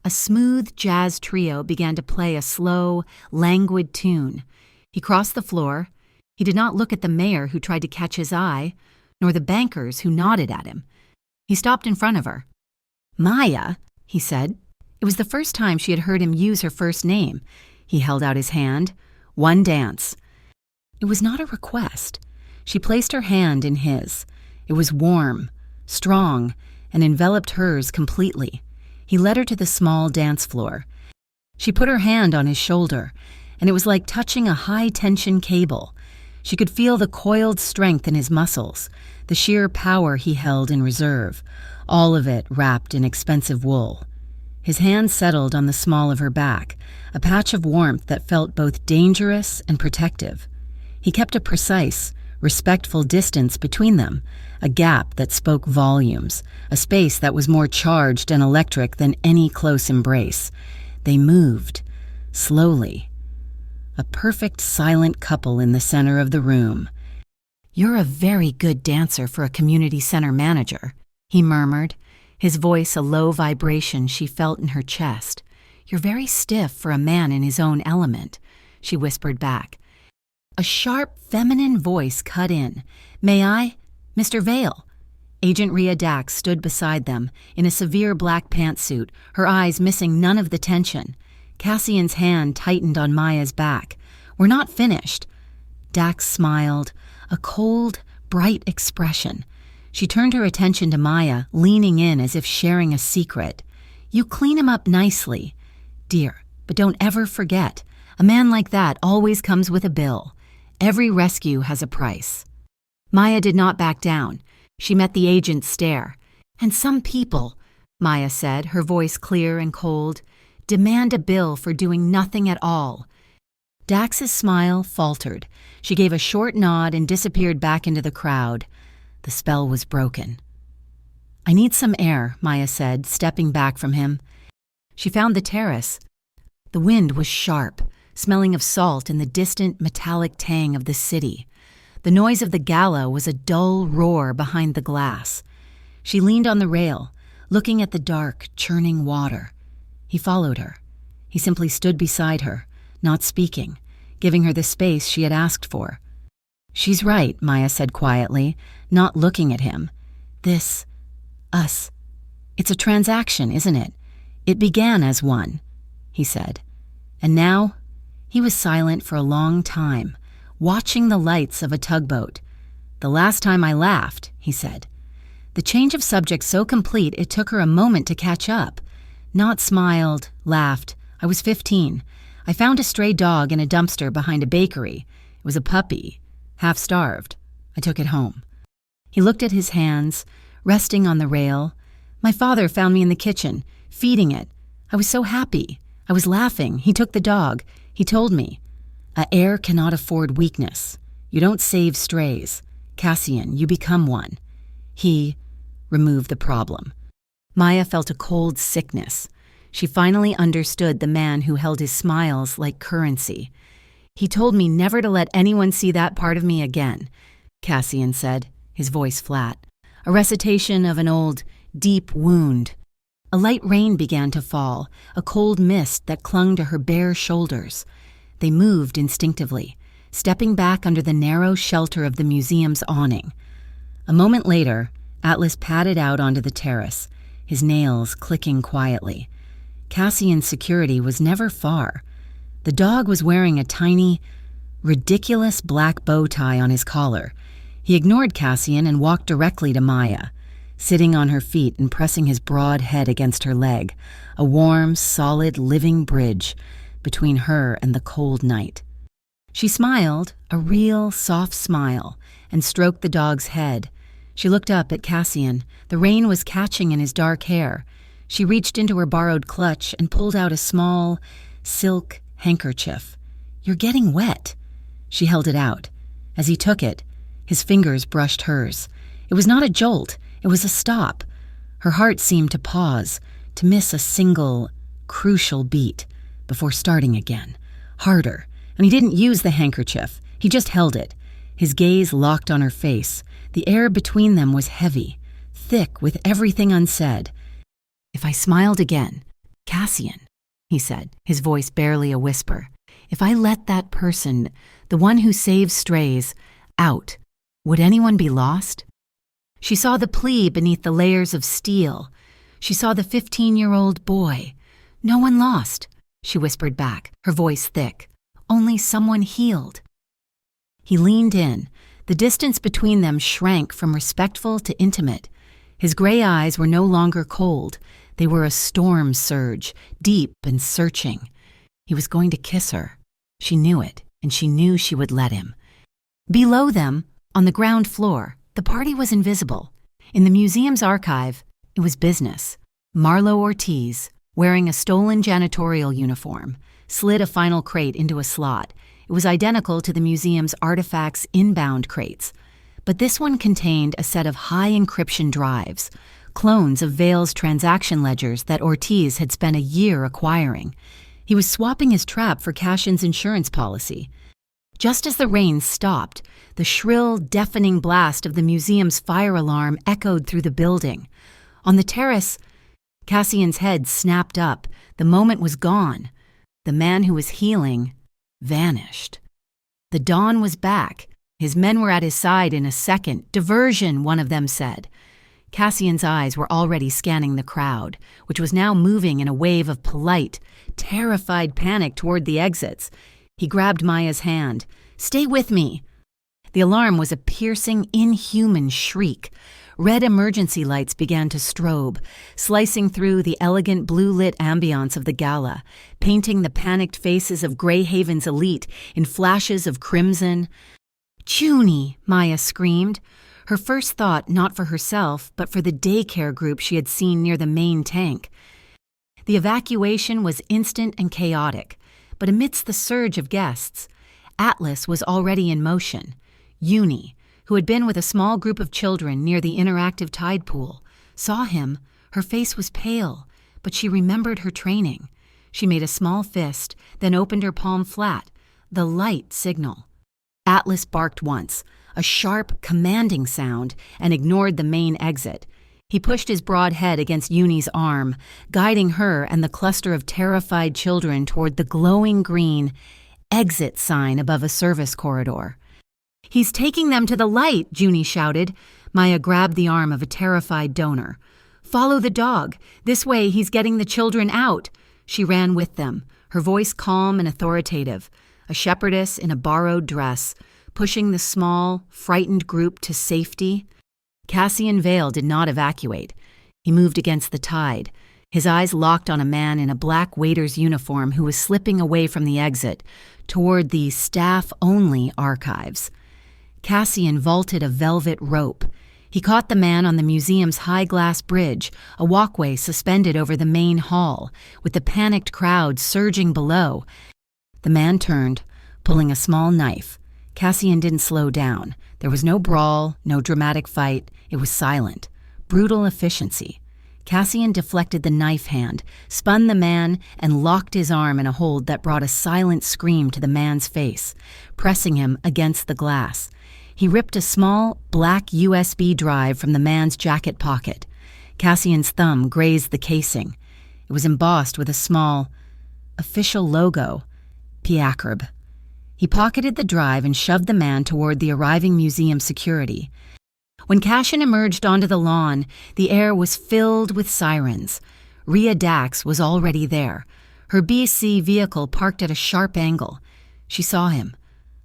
A smooth jazz trio began to play a slow, languid tune. He crossed the floor. He did not look at the mayor who tried to catch his eye, nor the bankers who nodded at him. He stopped in front of her. "Maya," he said. It was the first time she had heard him use her first name. He held out his hand. "One dance." It was not a request. She placed her hand in his. It was warm, strong, and enveloped hers completely. He led her to the small dance floor. She put her hand on his shoulder, and it was like touching a high-tension cable. She could feel the coiled strength in his muscles, the sheer power he held in reserve, all of it wrapped in expensive wool. His hand settled on the small of her back, a patch of warmth that felt both dangerous and protective. He kept a precise, respectful distance between them, a gap that spoke volumes, a space that was more charged and electric than any close embrace. They moved, slowly. A perfect silent couple in the center of the room. "You're a very good dancer for a community center manager," he murmured, his voice a low vibration she felt in her chest. "You're very stiff for a man in his own element," she whispered back. A sharp, feminine voice cut in. "May I? Mr. Vale." Agent Rhea Dax stood beside them, in a severe black pantsuit, her eyes missing none of the tension. Cassian's hand tightened on Maya's back. "We're not finished." Dax smiled, a cold, bright expression. She turned her attention to Maya, leaning in as if sharing a secret. "You clean him up nicely. Dear, but don't ever forget, a man like that always comes with a bill. Every rescue has a price." Maya did not back down. She met the agent's stare. "And some people," Maya said, her voice clear and cold, "demand a bill for doing nothing at all." Dax's smile faltered. She gave a short nod and disappeared back into the crowd. The spell was broken. "I need some air," Maya said, stepping back from him. She found the terrace. The wind was sharp, smelling of salt and the distant metallic tang of the city. The noise of the gala was a dull roar behind the glass. She leaned on the rail, looking at the dark, churning water. He followed her. He simply stood beside her, not speaking, giving her the space she had asked for. "She's right," Maya said quietly, not looking at him. Us. It's a transaction, isn't it? It began as one," he said. And now, he was silent for a long time, watching the lights of a tugboat. "The last time I laughed," he said. The change of subject so complete it took her a moment to catch up. Not smiled, laughed. "I was 15. I found a stray dog in a dumpster behind a bakery. It was a puppy, half-starved. I took it home." He looked at his hands, resting on the rail. "My father found me in the kitchen, feeding it. I was so happy. I was laughing. He took the dog. He told me, 'A heir cannot afford weakness. You don't save strays. Cassian, you become one.' He removed the problem." Maya felt a cold sickness. She finally understood the man who held his smiles like currency. "He told me never to let anyone see that part of me again," Cassian said, his voice flat. A recitation of an old, deep wound. A light rain began to fall, a cold mist that clung to her bare shoulders. They moved instinctively, stepping back under the narrow shelter of the museum's awning. A moment later, Atlas padded out onto the terrace, his nails clicking quietly. Cassian's security was never far. The dog was wearing a tiny, ridiculous black bow tie on his collar. He ignored Cassian and walked directly to Maya, sitting on her feet and pressing his broad head against her leg, a warm, solid, living bridge between her and the cold night. She smiled, a real, soft smile, and stroked the dog's head. She looked up at Cassian. The rain was catching in his dark hair. She reached into her borrowed clutch and pulled out a small, silk handkerchief. "You're getting wet." She held it out. As he took it, his fingers brushed hers. It was not a jolt. It was a stop. Her heart seemed to pause, to miss a single, crucial beat, before starting again. Harder. And he didn't use the handkerchief. He just held it. His gaze locked on her face. The air between them was heavy, thick with everything unsaid. "If I smiled again, Cassian," he said, his voice barely a whisper, "if I let that person, the one who saves strays, out, would anyone be lost?" She saw the plea beneath the layers of steel. She saw the 15-year-old boy. "No one lost," she whispered back, her voice thick. "Only someone healed." He leaned in. The distance between them shrank from respectful to intimate. His gray eyes were no longer cold. They were a storm surge, deep and searching. He was going to kiss her. She knew it, and she knew she would let him. Below them, on the ground floor, the party was invisible. In the museum's archive, it was business. Marlo Ortiz, wearing a stolen janitorial uniform, slid a final crate into a slot. It was identical to the museum's artifacts inbound crates, but this one contained a set of high encryption drives, clones of Vale's transaction ledgers that Ortiz had spent a year acquiring. He was swapping his trap for Cassian's insurance policy. Just as the rain stopped, the shrill, deafening blast of the museum's fire alarm echoed through the building. On the terrace, Cassian's head snapped up. The moment was gone. The man who was healing vanished. The dawn was back. His men were at his side in a second. "Diversion," one of them said. Cassian's eyes were already scanning the crowd, which was now moving in a wave of polite, terrified panic toward the exits. He grabbed Maya's hand. "Stay with me." The alarm was a piercing, inhuman shriek. Red emergency lights began to strobe, slicing through the elegant blue-lit ambiance of the gala, painting the panicked faces of Greyhaven's elite in flashes of crimson. "Junie!" Maya screamed, her first thought not for herself, but for the daycare group she had seen near the main tank. The evacuation was instant and chaotic, but amidst the surge of guests, Atlas was already in motion. Uni, who had been with a small group of children near the interactive tide pool, saw him. Her face was pale, but she remembered her training. She made a small fist, then opened her palm flat, the light signal. Atlas barked once, a sharp, commanding sound, and ignored the main exit. He pushed his broad head against Uni's arm, guiding her and the cluster of terrified children toward the glowing green exit sign above a service corridor. "He's taking them to the light," Junie shouted. Maya grabbed the arm of a terrified donor. "Follow the dog. This way he's getting the children out." She ran with them, her voice calm and authoritative, a shepherdess in a borrowed dress, pushing the small, frightened group to safety. Cassian Vale did not evacuate. He moved against the tide, his eyes locked on a man in a black waiter's uniform who was slipping away from the exit toward the staff-only archives. Cassian vaulted a velvet rope. He caught the man on the museum's high-glass bridge, a walkway suspended over the main hall, with the panicked crowd surging below. The man turned, pulling a small knife. Cassian didn't slow down. There was no brawl, no dramatic fight. It was silent. Brutal efficiency. Cassian deflected the knife hand, spun the man, and locked his arm in a hold that brought a silent scream to the man's face, pressing him against the glass. He ripped a small, black USB drive from the man's jacket pocket. Cassian's thumb grazed the casing. It was embossed with a small, official logo, Piakrb. He pocketed the drive and shoved the man toward the arriving museum security. When Cassian emerged onto the lawn, the air was filled with sirens. Rhea Dax was already there, her BC vehicle parked at a sharp angle. She saw him,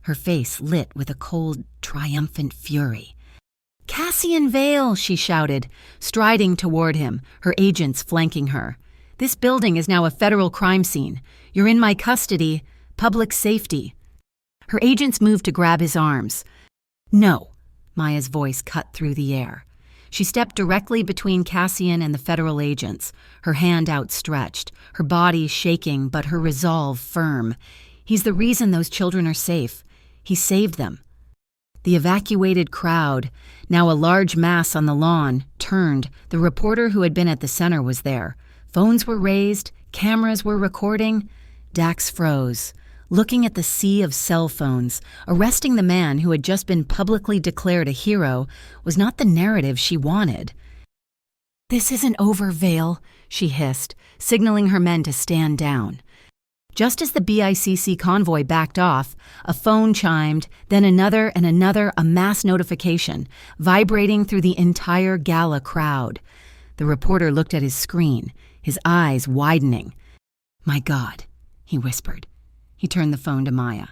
her face lit with a cold, triumphant fury. "Cassian Vale," she shouted, striding toward him, her agents flanking her. "This building is now a federal crime scene. You're in my custody. Public safety." Her agents moved to grab his arms. "No," Maya's voice cut through the air. She stepped directly between Cassian and the federal agents, her hand outstretched, her body shaking but her resolve firm. "He's the reason those children are safe. He saved them." The evacuated crowd, now a large mass on the lawn, turned. The reporter who had been at the center was there. Phones were raised, cameras were recording. Dax froze, looking at the sea of cell phones. Arresting the man who had just been publicly declared a hero was not the narrative she wanted. "This isn't over, Vale," she hissed, signaling her men to stand down. Just as the BICC convoy backed off, a phone chimed, then another and another, a mass notification, vibrating through the entire gala crowd. The reporter looked at his screen, his eyes widening. "My God," he whispered. He turned the phone to Maya.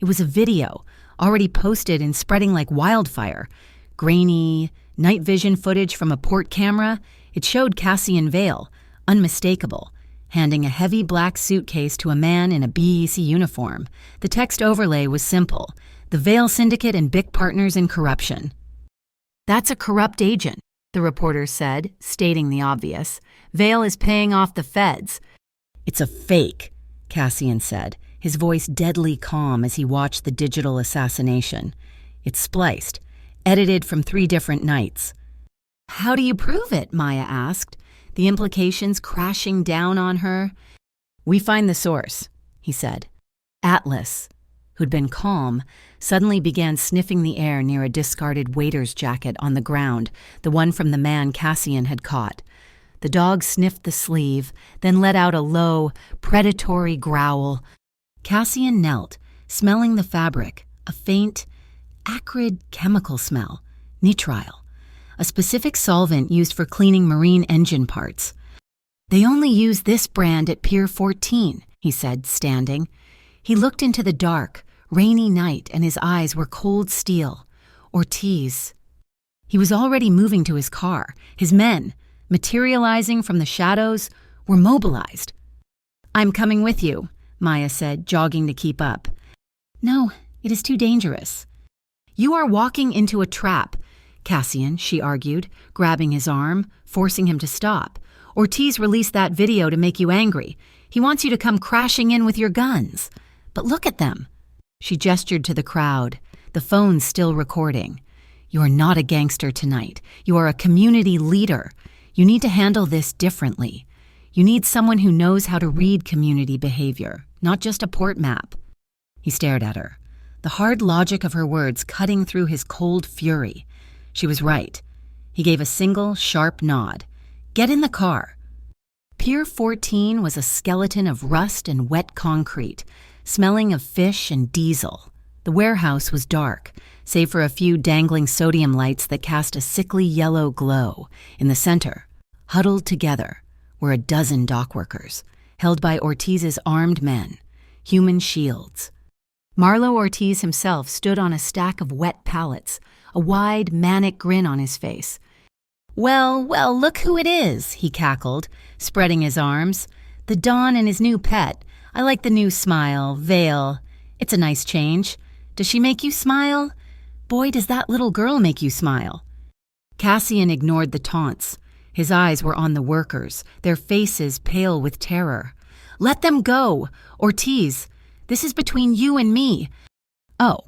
It was a video, already posted and spreading like wildfire. Grainy, night vision footage from a port camera. It showed Cassian Vale, unmistakable, handing a heavy black suitcase to a man in a BEC uniform. The text overlay was simple: "The Vale Syndicate and BIC partners in corruption." "That's a corrupt agent," the reporter said, stating the obvious. "Vale is paying off the feds." "It's a fake," Cassian said, his voice deadly calm as he watched the digital assassination. "It's spliced, edited from 3 different nights." "How do you prove it?" Maya asked, the implications crashing down on her. "We find the source," he said. Atlas, who'd been calm, suddenly began sniffing the air near a discarded waiter's jacket on the ground, the one from the man Cassian had caught. The dog sniffed the sleeve, then let out a low, predatory growl. Cassian knelt, smelling the fabric, a faint, acrid chemical smell, nitrile, a specific solvent used for cleaning marine engine parts. "They only use this brand at Pier 14, he said, standing. He looked into the dark, rainy night, and his eyes were cold steel. Ortiz. He was already moving to his car. His men, materializing from the shadows, were mobilized. "I'm coming with you," Maya said, jogging to keep up. "No, it is too dangerous." "You are walking into a trap, Cassian," she argued, grabbing his arm, forcing him to stop. "Ortiz released that video to make you angry. He wants you to come crashing in with your guns. But look at them." She gestured to the crowd, the phone still recording. "You are not a gangster tonight. You are a community leader. You need to handle this differently. You need someone who knows how to read community behavior, not just a port map." He stared at her, the hard logic of her words cutting through his cold fury. She was right. He gave a single, sharp nod. "Get in the car." Pier 14 was a skeleton of rust and wet concrete, smelling of fish and diesel. The warehouse was dark, save for a few dangling sodium lights that cast a sickly yellow glow. In the center, huddled together, were a dozen dockworkers, held by Ortiz's armed men, human shields. Marlo Ortiz himself stood on a stack of wet pallets, a wide, manic grin on his face. "Well, well, look who it is," he cackled, spreading his arms. "The Don and his new pet. I like the new smile, veil. It's a nice change. Does she make you smile? Boy, does that little girl make you smile." Cassian ignored the taunts. His eyes were on the workers, their faces pale with terror. "Let them go! Ortiz, this is between you and me." "Oh,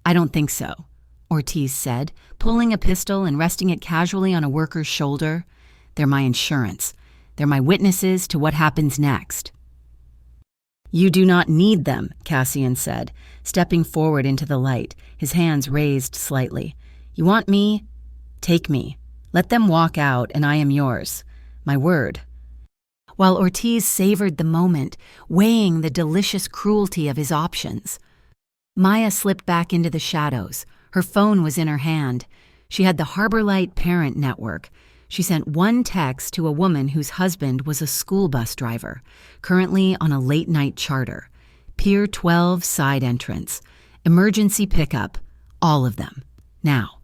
I don't think so," Ortiz said, pulling a pistol and resting it casually on a worker's shoulder. "They're my insurance. They're my witnesses to what happens next." "You do not need them," Cassian said, stepping forward into the light, his hands raised slightly. "You want me? Take me. Let them walk out, and I am yours. My word." While Ortiz savored the moment, weighing the delicious cruelty of his options, Maya slipped back into the shadows. Her phone was in her hand. She had the Harbor Light parent network. She sent one text to a woman whose husband was a school bus driver, currently on a late-night charter. Pier 12 side entrance. Emergency pickup. All of them. Now.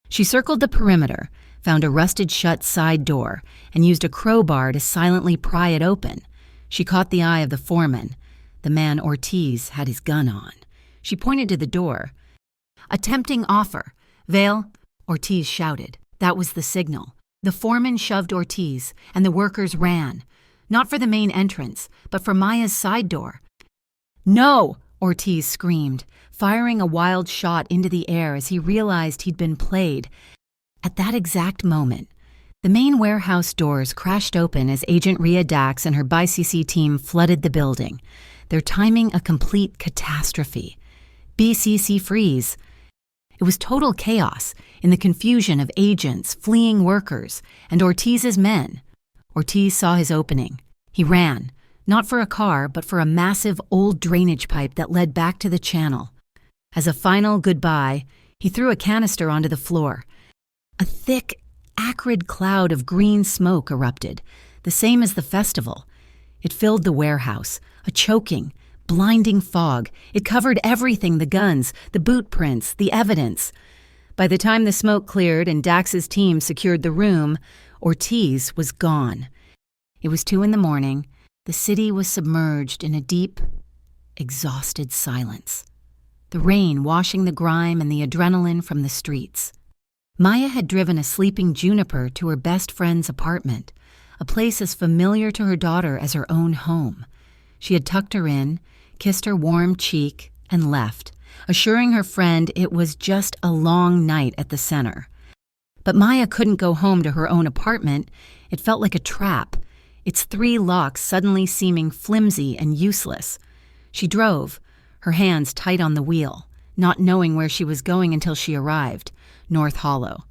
She circled the perimeter, found a rusted-shut side door, and used a crowbar to silently pry it open. She caught the eye of the foreman. The man Ortiz had his gun on. She pointed to the door. "A tempting offer. Vale," Ortiz shouted. That was the signal. The foreman shoved Ortiz, and the workers ran. Not for the main entrance, but for Maya's side door. "No!" Ortiz screamed, firing a wild shot into the air as he realized he'd been played. At that exact moment, the main warehouse doors crashed open as Agent Rhea Dax and her BCC team flooded the building, their timing a complete catastrophe. BCC freeze. It was total chaos in the confusion of agents, fleeing workers, and Ortiz's men. Ortiz saw his opening. He ran, not for a car, but for a massive old drainage pipe that led back to the channel. As a final goodbye, he threw a canister onto the floor. A thick, acrid cloud of green smoke erupted, the same as the festival. It filled the warehouse, a choking, blinding fog. It covered everything: the guns, the boot prints, the evidence. By the time the smoke cleared and Dax's team secured the room, Ortiz was gone. It was 2 a.m. The city was submerged in a deep, exhausted silence. The rain washing the grime and the adrenaline from the streets. Maya had driven a sleeping Juniper to her best friend's apartment, a place as familiar to her daughter as her own home. She had tucked her in, kissed her warm cheek, and left, assuring her friend it was just a long night at the center. But Maya couldn't go home to her own apartment. It felt like a trap, its 3 locks suddenly seeming flimsy and useless. She drove, her hands tight on the wheel, not knowing where she was going until she arrived, North Hollow.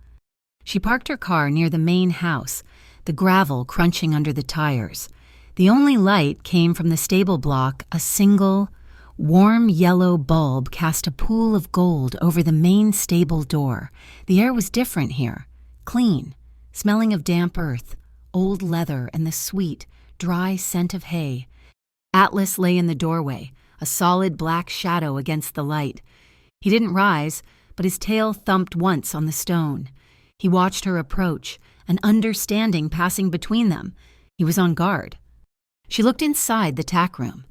She parked her car near the main house, the gravel crunching under the tires. The only light came from the stable block. A single, warm yellow bulb cast a pool of gold over the main stable door. The air was different here, clean, smelling of damp earth, old leather, and the sweet, dry scent of hay. Atlas lay in the doorway, a solid black shadow against the light. He didn't rise, but his tail thumped once on the stone. He watched her approach, an understanding passing between them. He was on guard. She looked inside the tack room.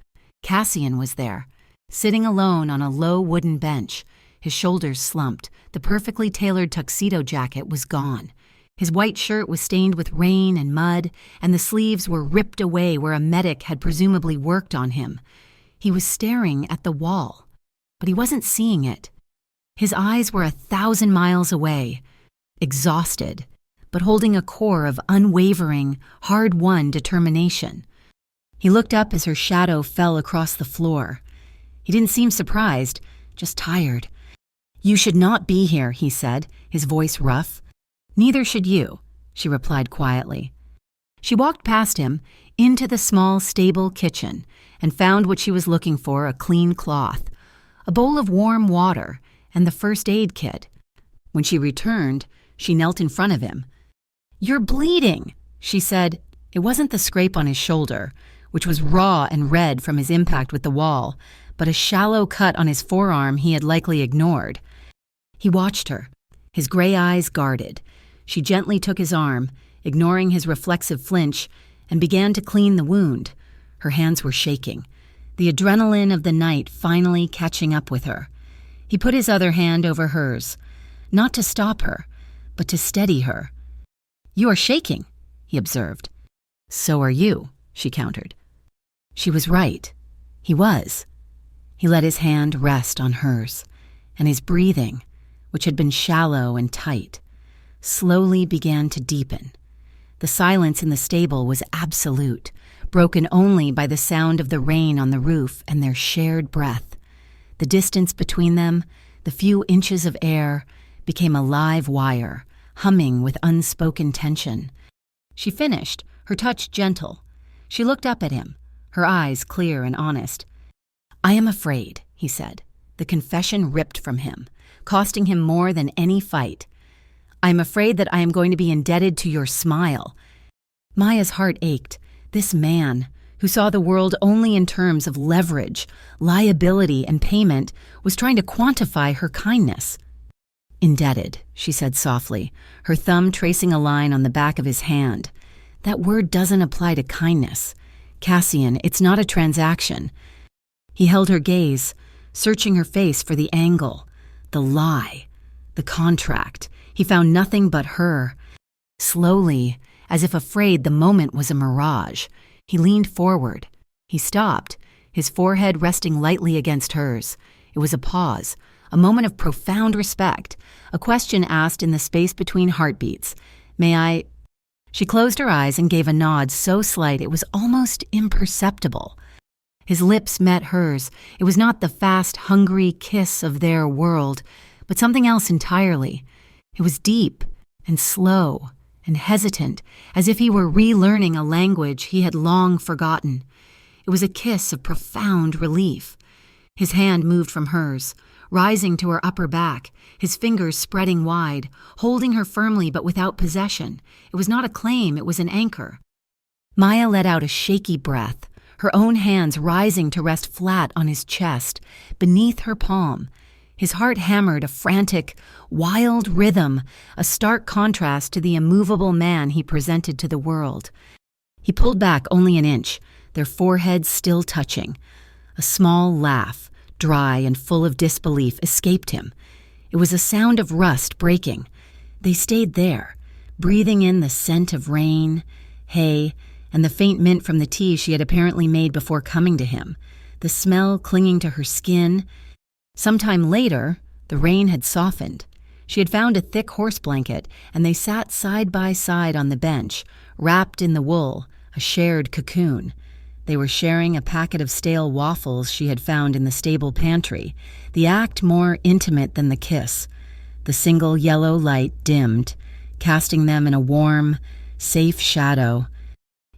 Cassian was there, sitting alone on a low wooden bench. His shoulders slumped. The perfectly tailored tuxedo jacket was gone. His white shirt was stained with rain and mud, and the sleeves were ripped away where a medic had presumably worked on him. He was staring at the wall, but he wasn't seeing it. His eyes were 1,000 miles away, exhausted, but holding a core of unwavering, hard-won determination. He looked up as her shadow fell across the floor. He didn't seem surprised, just tired. "You should not be here," he said, his voice rough. "Neither should you," she replied quietly. She walked past him into the small stable kitchen and found what she was looking for: a clean cloth, a bowl of warm water, and the first aid kit. When she returned, she knelt in front of him. "You're bleeding," she said. It wasn't the scrape on his shoulder, which was raw and red from his impact with the wall, but a shallow cut on his forearm he had likely ignored. He watched her, his gray eyes guarded. She gently took his arm, ignoring his reflexive flinch, and began to clean the wound. Her hands were shaking, the adrenaline of the night finally catching up with her. He put his other hand over hers, not to stop her, but to steady her. "You are shaking," he observed. "So are you," she countered. She was right. He was. He let his hand rest on hers, and his breathing, which had been shallow and tight, slowly began to deepen. The silence in the stable was absolute, broken only by the sound of the rain on the roof and their shared breath. The distance between them, the few inches of air, became a live wire, humming with unspoken tension. She finished, her touch gentle. She looked up at him, her eyes clear and honest. "I am afraid," he said. The confession ripped from him, costing him more than any fight. "I am afraid that I am going to be indebted to your smile." Maya's heart ached. This man, who saw the world only in terms of leverage, liability, and payment, was trying to quantify her kindness. "Indebted," she said softly, her thumb tracing a line on the back of his hand. "That word doesn't apply to kindness. Cassian, it's not a transaction." He held her gaze, searching her face for the angle, the lie, the contract. He found nothing but her. Slowly, as if afraid the moment was a mirage, he leaned forward. He stopped, his forehead resting lightly against hers. It was a pause, a moment of profound respect, a question asked in the space between heartbeats. "May I—" She closed her eyes and gave a nod so slight it was almost imperceptible. His lips met hers. It was not the fast, hungry kiss of their world, but something else entirely. It was deep and slow and hesitant, as if he were relearning a language he had long forgotten. It was a kiss of profound relief. His hand moved from hers, rising to her upper back, his fingers spreading wide, holding her firmly but without possession. It was not a claim, it was an anchor. Maya let out a shaky breath, her own hands rising to rest flat on his chest, beneath her palm. His heart hammered a frantic, wild rhythm, a stark contrast to the immovable man he presented to the world. He pulled back only an inch, their foreheads still touching. A small laugh, dry and full of disbelief, escaped him. It was a sound of rust breaking. They stayed there, breathing in the scent of rain, hay, and the faint mint from the tea she had apparently made before coming to him, the smell clinging to her skin. Sometime later, the rain had softened. She had found a thick horse blanket, and they sat side by side on the bench, wrapped in the wool, a shared cocoon. They were sharing a packet of stale waffles she had found in the stable pantry, the act more intimate than the kiss. The single yellow light dimmed, casting them in a warm, safe shadow.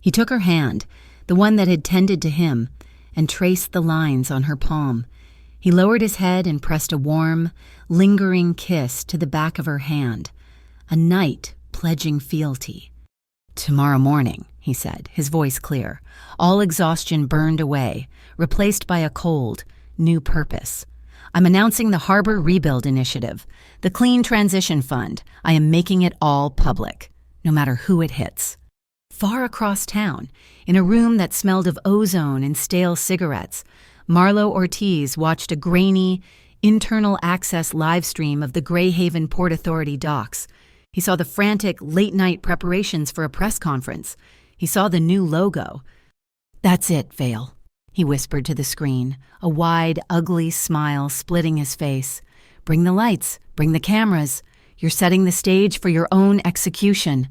He took her hand, the one that had tended to him, and traced the lines on her palm. He lowered his head and pressed a warm, lingering kiss to the back of her hand, a night pledging fealty. "Tomorrow morning," he said, his voice clear. All exhaustion burned away, replaced by a cold, new purpose. "I'm announcing the Harbor Rebuild Initiative, the Clean Transition Fund. I am making it all public, no matter who it hits." Far across town, in a room that smelled of ozone and stale cigarettes, Marlo Ortiz watched a grainy, internal access live stream of the Greyhaven Port Authority docks. He saw the frantic, late-night preparations for a press conference. He saw the new logo. "That's it, Vale," he whispered to the screen, a wide, ugly smile splitting his face. "Bring the lights, bring the cameras. You're setting the stage for your own execution."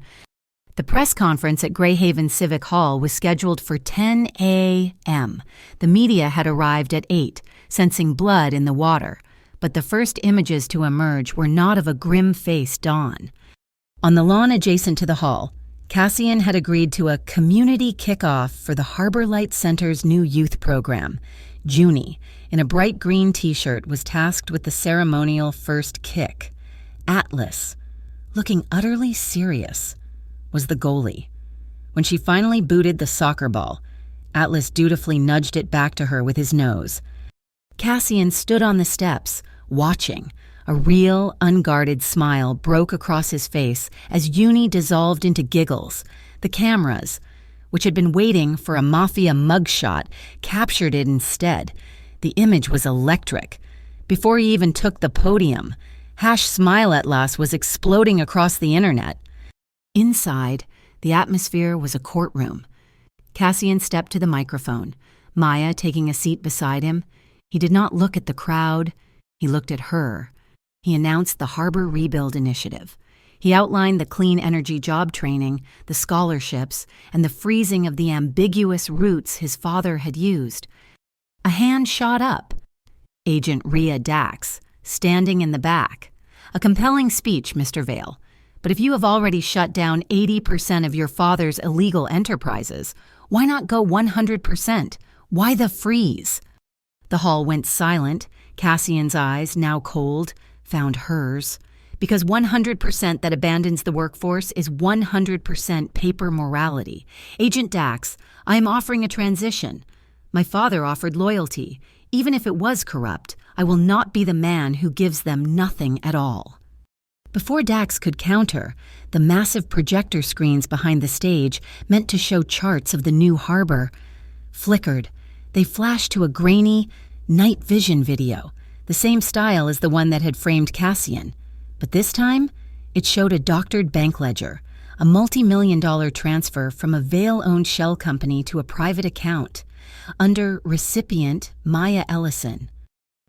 The press conference at Greyhaven Civic Hall was scheduled for 10 a.m. The media had arrived at 8, sensing blood in the water, but the first images to emerge were not of a grim-faced Dawn. On the lawn adjacent to the hall, Cassian had agreed to a community kickoff for the Harbor Light Center's new youth program. Junie, in a bright green t-shirt, was tasked with the ceremonial first kick. Atlas, looking utterly serious, was the goalie. When she finally booted the soccer ball, Atlas dutifully nudged it back to her with his nose. Cassian stood on the steps, watching. A real, unguarded smile broke across his face as Junie dissolved into giggles. The cameras, which had been waiting for a Mafia mugshot, captured it instead. The image was electric. Before he even took the podium, #SmileAtlas was exploding across the internet. Inside, the atmosphere was a courtroom. Cassian stepped to the microphone, Maya taking a seat beside him. He did not look at the crowd. He looked at her. He announced the Harbor Rebuild Initiative. He outlined the clean energy job training, the scholarships, and the freezing of the ambiguous routes his father had used. A hand shot up. Agent Rhea Dax, standing in the back. A compelling speech, Mr. Vale. But if you have already shut down 80% of your father's illegal enterprises, why not go 100%? Why the freeze? The hall went silent. Cassian's eyes, now cold, found hers. Because 100% that abandons the workforce is 100% paper morality. Agent Dax, I am offering a transition. My father offered loyalty. Even if it was corrupt, I will not be the man who gives them nothing at all. Before Dax could counter, the massive projector screens behind the stage, meant to show charts of the new harbor, flickered. They flashed to a grainy, night vision video, the same style as the one that had framed Cassian. But this time, it showed a doctored bank ledger, a multi-million-dollar transfer from a Vale-owned shell company to a private account, under recipient Maya Ellison.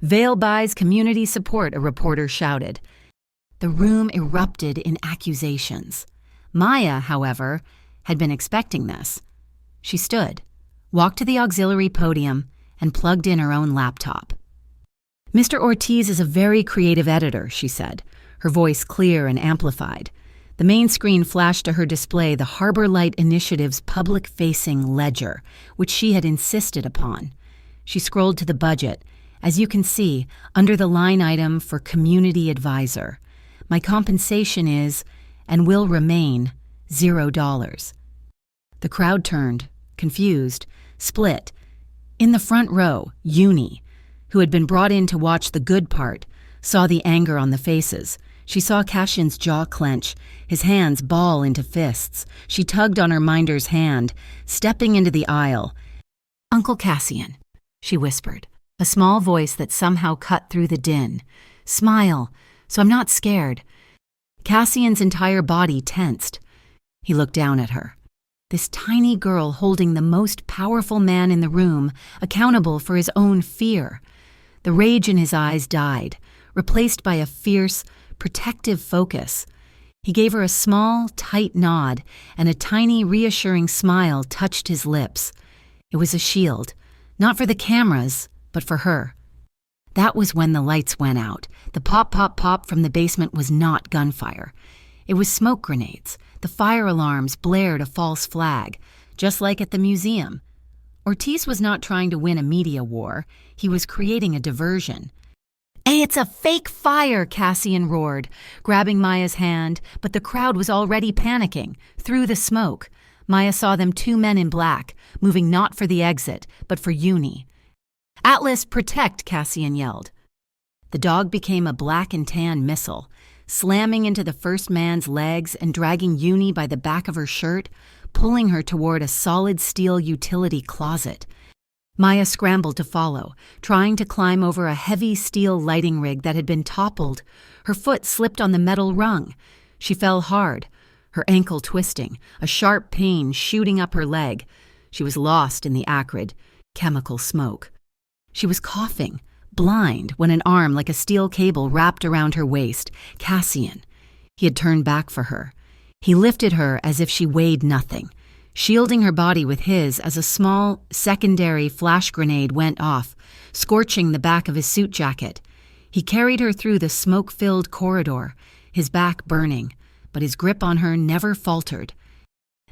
Vale buys community support, a reporter shouted. The room erupted in accusations. Maya, however, had been expecting this. She stood, walked to the auxiliary podium, and plugged in her own laptop. Mr. Ortiz is a very creative editor, she said, her voice clear and amplified. The main screen flashed to her display the Harbor Light Initiative's public-facing ledger, which she had insisted upon. She scrolled to the budget. As you can see, under the line item for Community Advisor, my compensation is, and will remain, $0. The crowd turned, confused, split. In the front row, Junie, who had been brought in to watch the good part, saw the anger on the faces. She saw Cassian's jaw clench, his hands ball into fists. She tugged on her minder's hand, stepping into the aisle. Uncle Cassian, she whispered, a small voice that somehow cut through the din. Smile, so I'm not scared. Cassian's entire body tensed. He looked down at her. This tiny girl holding the most powerful man in the room, accountable for his own fear. The rage in his eyes died, replaced by a fierce, protective focus. He gave her a small, tight nod, and a tiny, reassuring smile touched his lips. It was a shield, not for the cameras, but for her. That was when the lights went out. The pop, pop, pop from the basement was not gunfire. It was smoke grenades. The fire alarms blared a false flag, just like at the museum. Ortiz was not trying to win a media war. He was creating a diversion. Hey, it's a fake fire, Cassian roared, grabbing Maya's hand, but the crowd was already panicking. Through the smoke, Maya saw them 2 men in black, moving not for the exit, but for Junie. Atlas, protect, Cassian yelled. The dog became a black and tan missile, slamming into the first man's legs and dragging Junie by the back of her shirt, pulling her toward a solid steel utility closet. Maya scrambled to follow, trying to climb over a heavy steel lighting rig that had been toppled. Her foot slipped on the metal rung. She fell hard, her ankle twisting, a sharp pain shooting up her leg. She was lost in the acrid, chemical smoke. She was coughing, blind, when an arm like a steel cable wrapped around her waist. Cassian. He had turned back for her. He lifted her as if she weighed nothing, shielding her body with his as a small, secondary flash grenade went off, scorching the back of his suit jacket. He carried her through the smoke-filled corridor, his back burning, but his grip on her never faltered.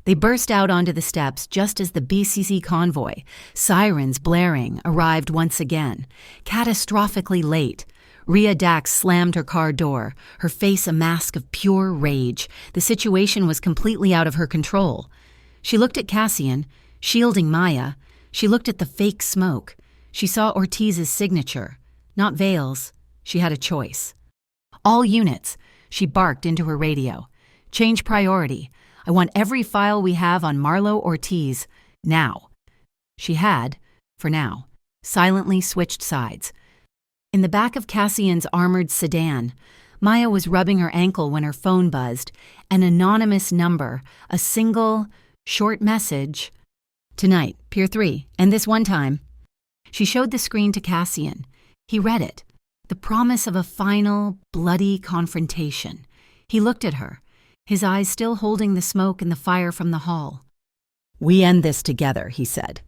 They burst out onto the steps just as the BCC convoy, sirens blaring, arrived once again, catastrophically late. Rhea Dax slammed her car door, her face a mask of pure rage. The situation was completely out of her control. She looked at Cassian, shielding Maya. She looked at the fake smoke. She saw Ortiz's signature, not Vale's. She had a choice. "All units," she barked into her radio. "Change priority. I want every file we have on Marlo Ortiz, now." She had, for now, silently switched sides. In the back of Cassian's armored sedan, Maya was rubbing her ankle when her phone buzzed. An anonymous number, a single, short message. "Tonight, Pier 3, and this one time." She showed the screen to Cassian. He read it. The promise of a final, bloody confrontation. He looked at her, his eyes still holding the smoke and the fire from the hall. "We end this together," he said.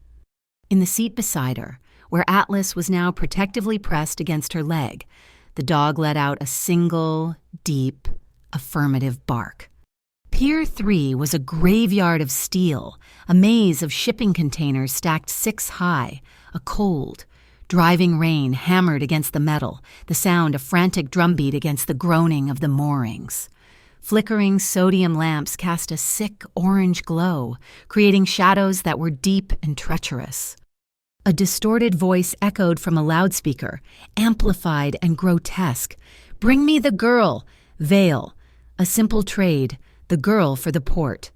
In the seat beside her, where Atlas was now protectively pressed against her leg, the dog let out a single, deep, affirmative bark. Pier 3 was a graveyard of steel, a maze of shipping containers stacked 6 high, a cold, driving rain hammered against the metal, the sound a frantic drumbeat against the groaning of the moorings. Flickering sodium lamps cast a sick orange glow, creating shadows that were deep and treacherous. A distorted voice echoed from a loudspeaker, amplified and grotesque. "Bring me the girl, Vale. A simple trade, the girl for the port."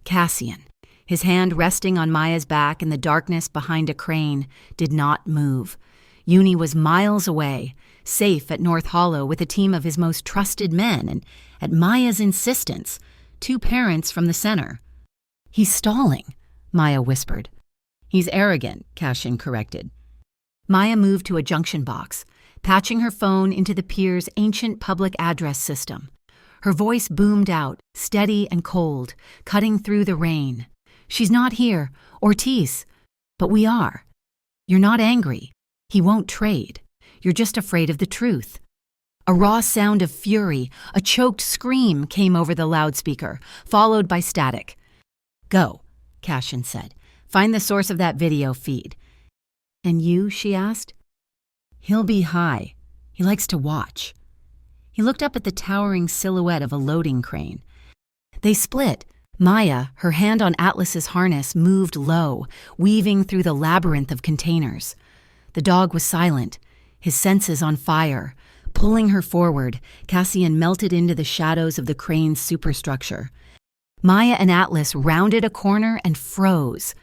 Cassian, his hand resting on Maya's back in the darkness behind a crane, did not move. Uni was miles away, safe at North Hollow with a team of his most trusted men, and at Maya's insistence, 2 parents from the center. "He's stalling," Maya whispered. "He's arrogant," Cassian corrected. Maya moved to a junction box, patching her phone into the pier's ancient public address system. Her voice boomed out, steady and cold, cutting through the rain. "She's not here, Ortiz. But we are. You're not angry. He won't trade. You're just afraid of the truth." A raw sound of fury, a choked scream came over the loudspeaker, followed by static. "Go," Cassian said. "Find the source of that video feed." "And you?" she asked. "He'll be high. He likes to watch." He looked up at the towering silhouette of a loading crane. They split. Maya, her hand on Atlas's harness, moved low, weaving through the labyrinth of containers. The dog was silent, his senses on fire. Pulling her forward, Cassian melted into the shadows of the crane's superstructure. Maya and Atlas rounded a corner and froze.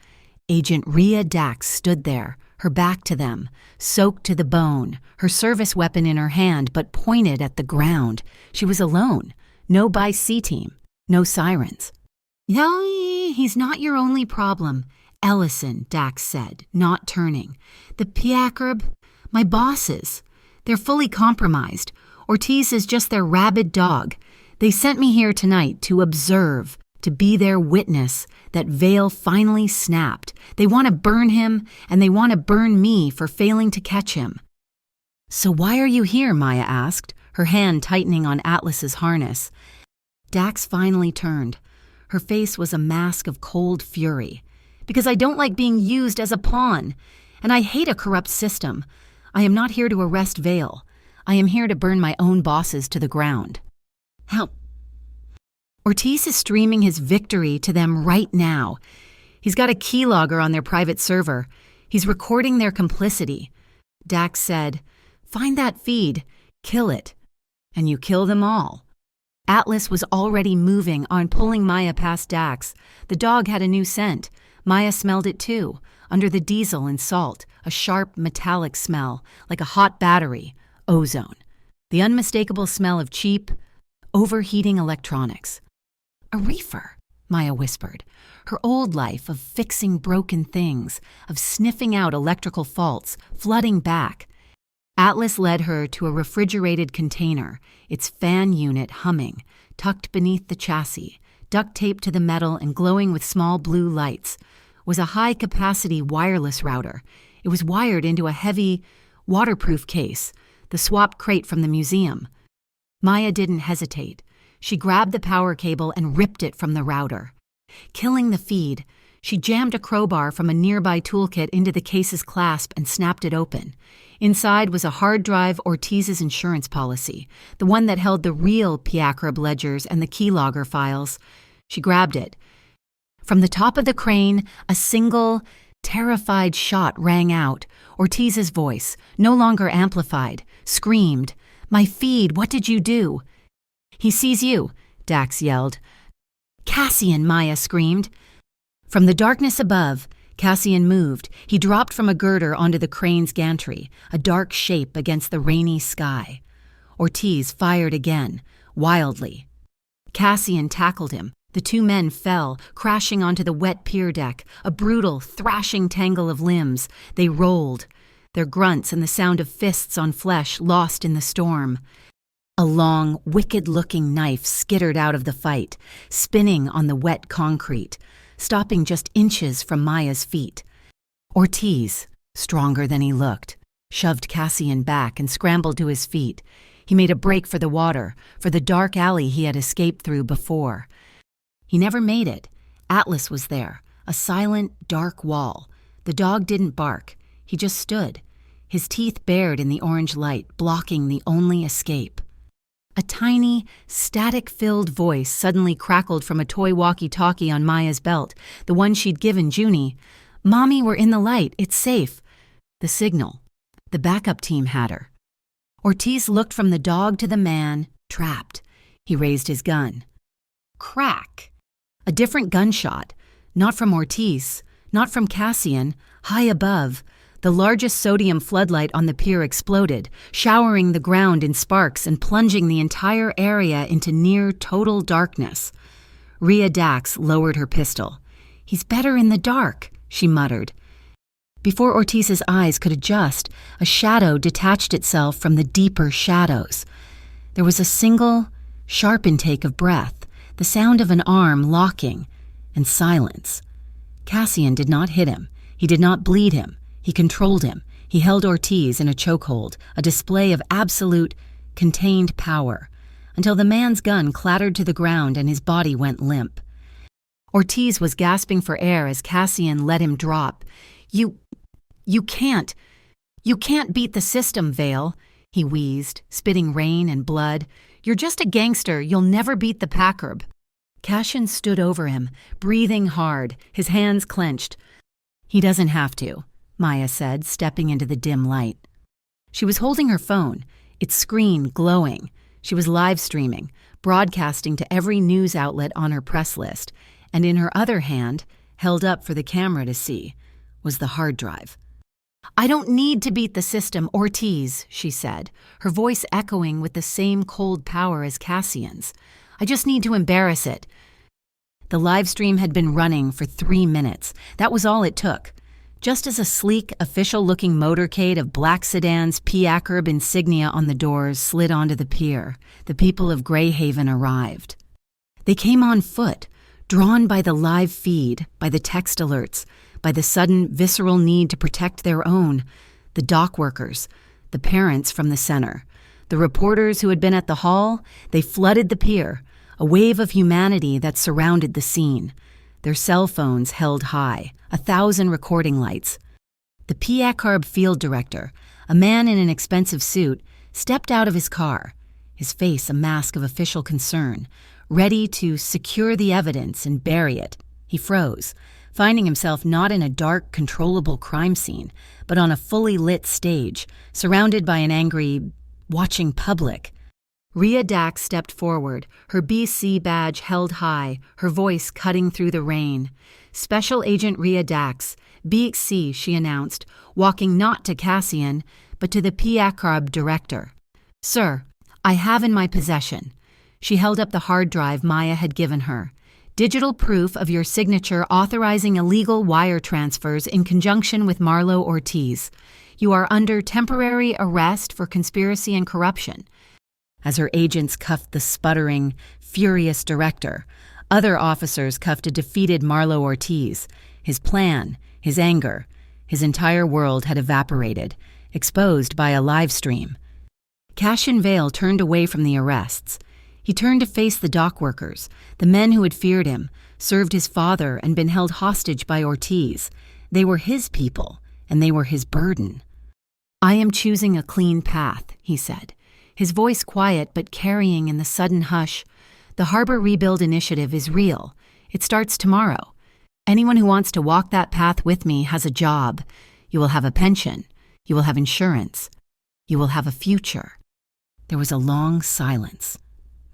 Agent Rhea Dax stood there, her back to them, soaked to the bone, her service weapon in her hand but pointed at the ground. She was alone. No by-sea team. No sirens. "No, he's not your only problem," Ellison, Dax said, not turning. "The Piakrib, my bosses. They're fully compromised. Ortiz is just their rabid dog. They sent me here tonight to observe, to be their witness that Vale finally snapped. They want to burn him, and they want to burn me for failing to catch him." "So why are you here?" Maya asked, her hand tightening on Atlas's harness. Dax finally turned. Her face was a mask of cold fury. "Because I don't like being used as a pawn, and I hate a corrupt system. I am not here to arrest Vale. I am here to burn my own bosses to the ground." "How?" "Ortiz is streaming his victory to them right now. He's got a keylogger on their private server. He's recording their complicity." Dax said, "Find that feed, kill it, and you kill them all." Atlas was already moving on, pulling Maya past Dax. The dog had a new scent. Maya smelled it too, under the diesel and salt, a sharp metallic smell, like a hot battery, ozone. The unmistakable smell of cheap, overheating electronics. "A reefer," Maya whispered, her old life of fixing broken things, of sniffing out electrical faults, flooding back. Atlas led her to a refrigerated container, its fan unit humming, tucked beneath the chassis, duct taped to the metal and glowing with small blue lights, was a high-capacity wireless router. It was wired into a heavy, waterproof case, the swap crate from the museum. Maya didn't hesitate. She grabbed the power cable and ripped it from the router. Killing the feed, she jammed a crowbar from a nearby toolkit into the case's clasp and snapped it open. Inside was a hard drive Ortiz's insurance policy, the one that held the real Piakrab ledgers and the keylogger files. She grabbed it. From the top of the crane, a single, terrified shot rang out. Ortiz's voice, no longer amplified, screamed, "My feed, what did you do?" "He sees you," Dax yelled. "Cassian," Maya screamed. From the darkness above, Cassian moved. He dropped from a girder onto the crane's gantry, a dark shape against the rainy sky. Ortiz fired again, wildly. Cassian tackled him. The two men fell, crashing onto the wet pier deck, a brutal, thrashing tangle of limbs. They rolled, their grunts and the sound of fists on flesh lost in the storm. A long, wicked-looking knife skittered out of the fight, spinning on the wet concrete, stopping just inches from Maya's feet. Ortiz, stronger than he looked, shoved Cassian back and scrambled to his feet. He made a break for the water, for the dark alley he had escaped through before. He never made it. Atlas was there, a silent, dark wall. The dog didn't bark. He just stood, his teeth bared in the orange light, blocking the only escape. A tiny, static-filled voice suddenly crackled from a toy walkie-talkie on Maya's belt, the one she'd given Junie. "Mommy, we're in the light. It's safe." The signal. The backup team had her. Ortiz looked from the dog to the man, trapped. He raised his gun. Crack. A different gunshot. Not from Ortiz, not from Cassian, high above. The largest sodium floodlight on the pier exploded, showering the ground in sparks and plunging the entire area into near-total darkness. Rhea Dax lowered her pistol. "He's better in the dark," she muttered. Before Ortiz's eyes could adjust, a shadow detached itself from the deeper shadows. There was a single, sharp intake of breath, the sound of an arm locking, and silence. Cassian did not hit him. He did not bleed him. He controlled him. He held Ortiz in a chokehold, a display of absolute, contained power, until the man's gun clattered to the ground and his body went limp. Ortiz was gasping for air as Cassian let him drop. You can't beat the system, Vale," he wheezed, spitting rain and blood. "You're just a gangster. You'll never beat the Piakrab." Cassian stood over him, breathing hard, his hands clenched. "He doesn't have to," Maya said, stepping into the dim light. She was holding her phone, its screen glowing. She was live streaming, broadcasting to every news outlet on her press list, and in her other hand, held up for the camera to see, was the hard drive. "I don't need to beat the system, Ortiz," she said, her voice echoing with the same cold power as Cassian's. "I just need to embarrass it." The live stream had been running for 3 minutes. That was all it took. Just as a sleek, official-looking motorcade of black sedans, Piakrab insignia on the doors slid onto the pier, the people of Greyhaven arrived. They came on foot, drawn by the live feed, by the text alerts, by the sudden, visceral need to protect their own, the dock workers, the parents from the center, the reporters who had been at the hall. They flooded the pier, a wave of humanity that surrounded the scene. Their cell phones held high, 1,000 recording lights. The Piakrab field director, a man in an expensive suit, stepped out of his car, his face a mask of official concern, ready to secure the evidence and bury it. He froze, finding himself not in a dark, controllable crime scene, but on a fully lit stage, surrounded by an angry, watching public. Rhea Dax stepped forward, her BC badge held high, her voice cutting through the rain. "Special Agent Rhea Dax, BC," she announced, walking not to Cassian, but to the Piakrab director. "Sir, I have in my possession." She held up the hard drive Maya had given her. "Digital proof of your signature authorizing illegal wire transfers in conjunction with Marlo Ortiz. You are under temporary arrest for conspiracy and corruption." As her agents cuffed the sputtering, furious director, other officers cuffed a defeated Marlo Ortiz. His plan, his anger, his entire world had evaporated, exposed by a live stream. Cassian Vale turned away from the arrests. He turned to face the dock workers, the men who had feared him, served his father, and been held hostage by Ortiz. They were his people, and they were his burden. "I am choosing a clean path," he said, his voice quiet but carrying in the sudden hush. "The Harbor Rebuild Initiative is real. It starts tomorrow. Anyone who wants to walk that path with me has a job. You will have a pension. You will have insurance. You will have a future." There was a long silence.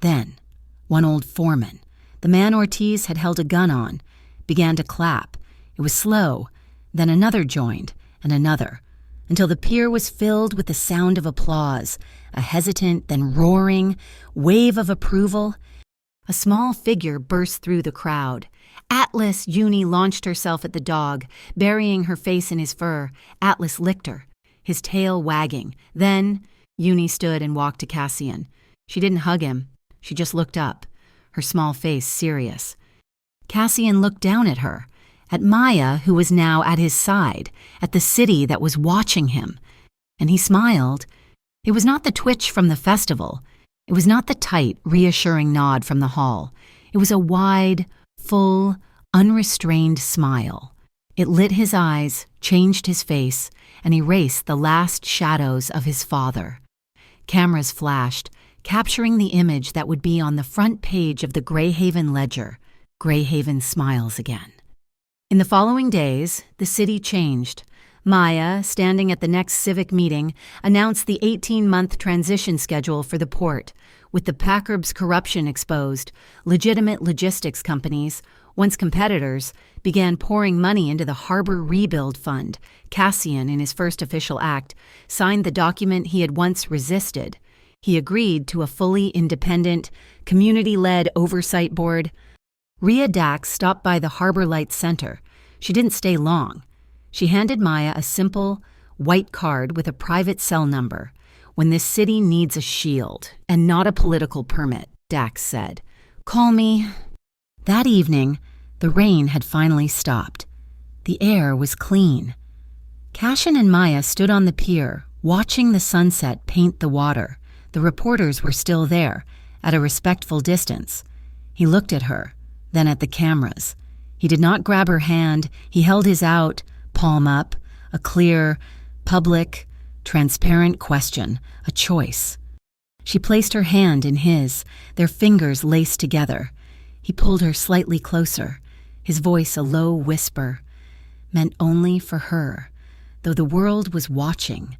Then, one old foreman, the man Ortiz had held a gun on, began to clap. It was slow. Then another joined, and another, until the pier was filled with the sound of applause, a hesitant, then roaring wave of approval. A small figure burst through the crowd. Atlas Uni launched herself at the dog, burying her face in his fur. Atlas licked her, his tail wagging. Then Uni stood and walked to Cassian. She didn't hug him. She just looked up, her small face serious. Cassian looked down at her, at Maya, who was now at his side, at the city that was watching him. And he smiled. It was not the twitch from the festival. It was not the tight, reassuring nod from the hall. It was a wide, full, unrestrained smile. It lit his eyes, changed his face, and erased the last shadows of his father. Cameras flashed, capturing the image that would be on the front page of the Greyhaven Ledger. Greyhaven smiles again. In the following days, the city changed. Maya, standing at the next civic meeting, announced the 18-month transition schedule for the port. With the Packerb's corruption exposed, legitimate logistics companies, once competitors, began pouring money into the Harbor Rebuild Fund. Cassian, in his first official act, signed the document he had once resisted. He agreed to a fully independent, community-led oversight board. Rhea Dax stopped by the Harbor Light Center. She didn't stay long. She handed Maya a simple, white card with a private cell number. "When this city needs a shield, and not a political permit," Dax said, "call me." That evening, the rain had finally stopped. The air was clean. Cassian and Maya stood on the pier, watching the sunset paint the water. The reporters were still there, at a respectful distance. He looked at her, then at the cameras. He did not grab her hand. He held his out, palm up, a clear, public, transparent question, a choice. She placed her hand in his, their fingers laced together. He pulled her slightly closer, his voice a low whisper, meant only for her, though the world was watching.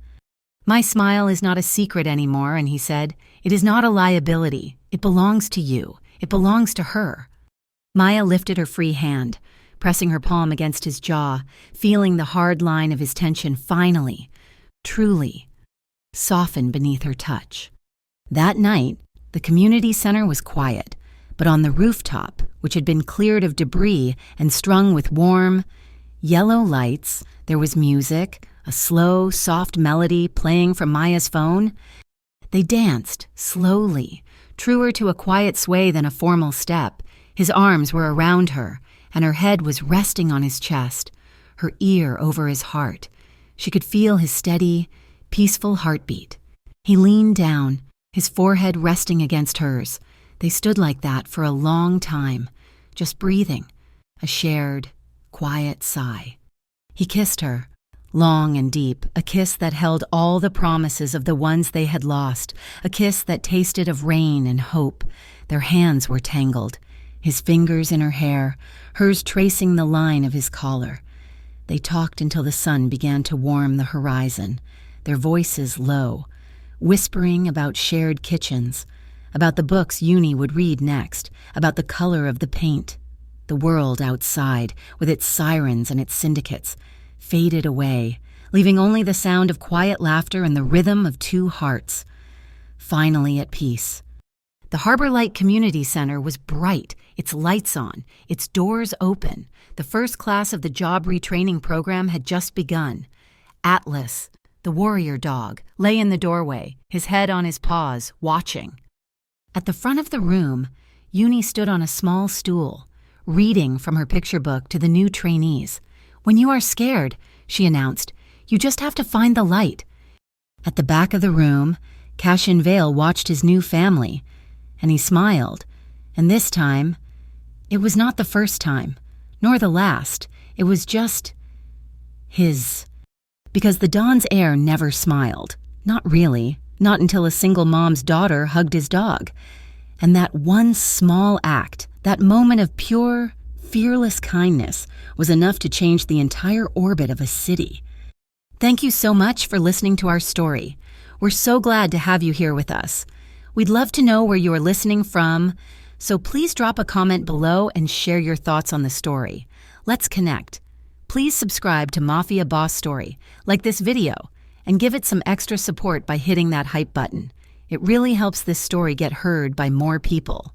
"My smile is not a secret anymore," and he said. "It is not a liability. It belongs to you. It belongs to her." Maya lifted her free hand, pressing her palm against his jaw, feeling the hard line of his tension finally, truly, soften beneath her touch. That night, the community center was quiet, but on the rooftop, which had been cleared of debris and strung with warm, yellow lights, there was music, a slow, soft melody playing from Maya's phone. They danced, slowly, truer to a quiet sway than a formal step. His arms were around her, and her head was resting on his chest, her ear over his heart. She could feel his steady, peaceful heartbeat. He leaned down, his forehead resting against hers. They stood like that for a long time, just breathing, a shared, quiet sigh. He kissed her, long and deep, a kiss that held all the promises of the ones they had lost, a kiss that tasted of rain and hope. Their hands were tangled, his fingers in her hair, hers tracing the line of his collar. They talked until the sun began to warm the horizon, their voices low, whispering about shared kitchens, about the books Uni would read next, about the color of the paint. The world outside, with its sirens and its syndicates, faded away, leaving only the sound of quiet laughter and the rhythm of two hearts. Finally at peace. The Harbor Light Community Center was bright, its lights on, its doors open. The first class of the job retraining program had just begun. Atlas, the warrior dog, lay in the doorway, his head on his paws, watching. At the front of the room, Uni stood on a small stool, reading from her picture book to the new trainees. "When you are scared," she announced, "you just have to find the light." At the back of the room, Cassian Vale watched his new family. And he smiled. And this time, it was not the first time, nor the last. It was just his. Because the Don's heir never smiled. Not really. Not until a single mom's daughter hugged his dog. And that one small act, that moment of pure, fearless kindness, was enough to change the entire orbit of a city. Thank you so much for listening to our story. We're so glad to have you here with us. We'd love to know where you are listening from, so please drop a comment below and share your thoughts on the story. Let's connect. Please subscribe to Mafia Boss Story, like this video, and give it some extra support by hitting that hype button. It really helps this story get heard by more people.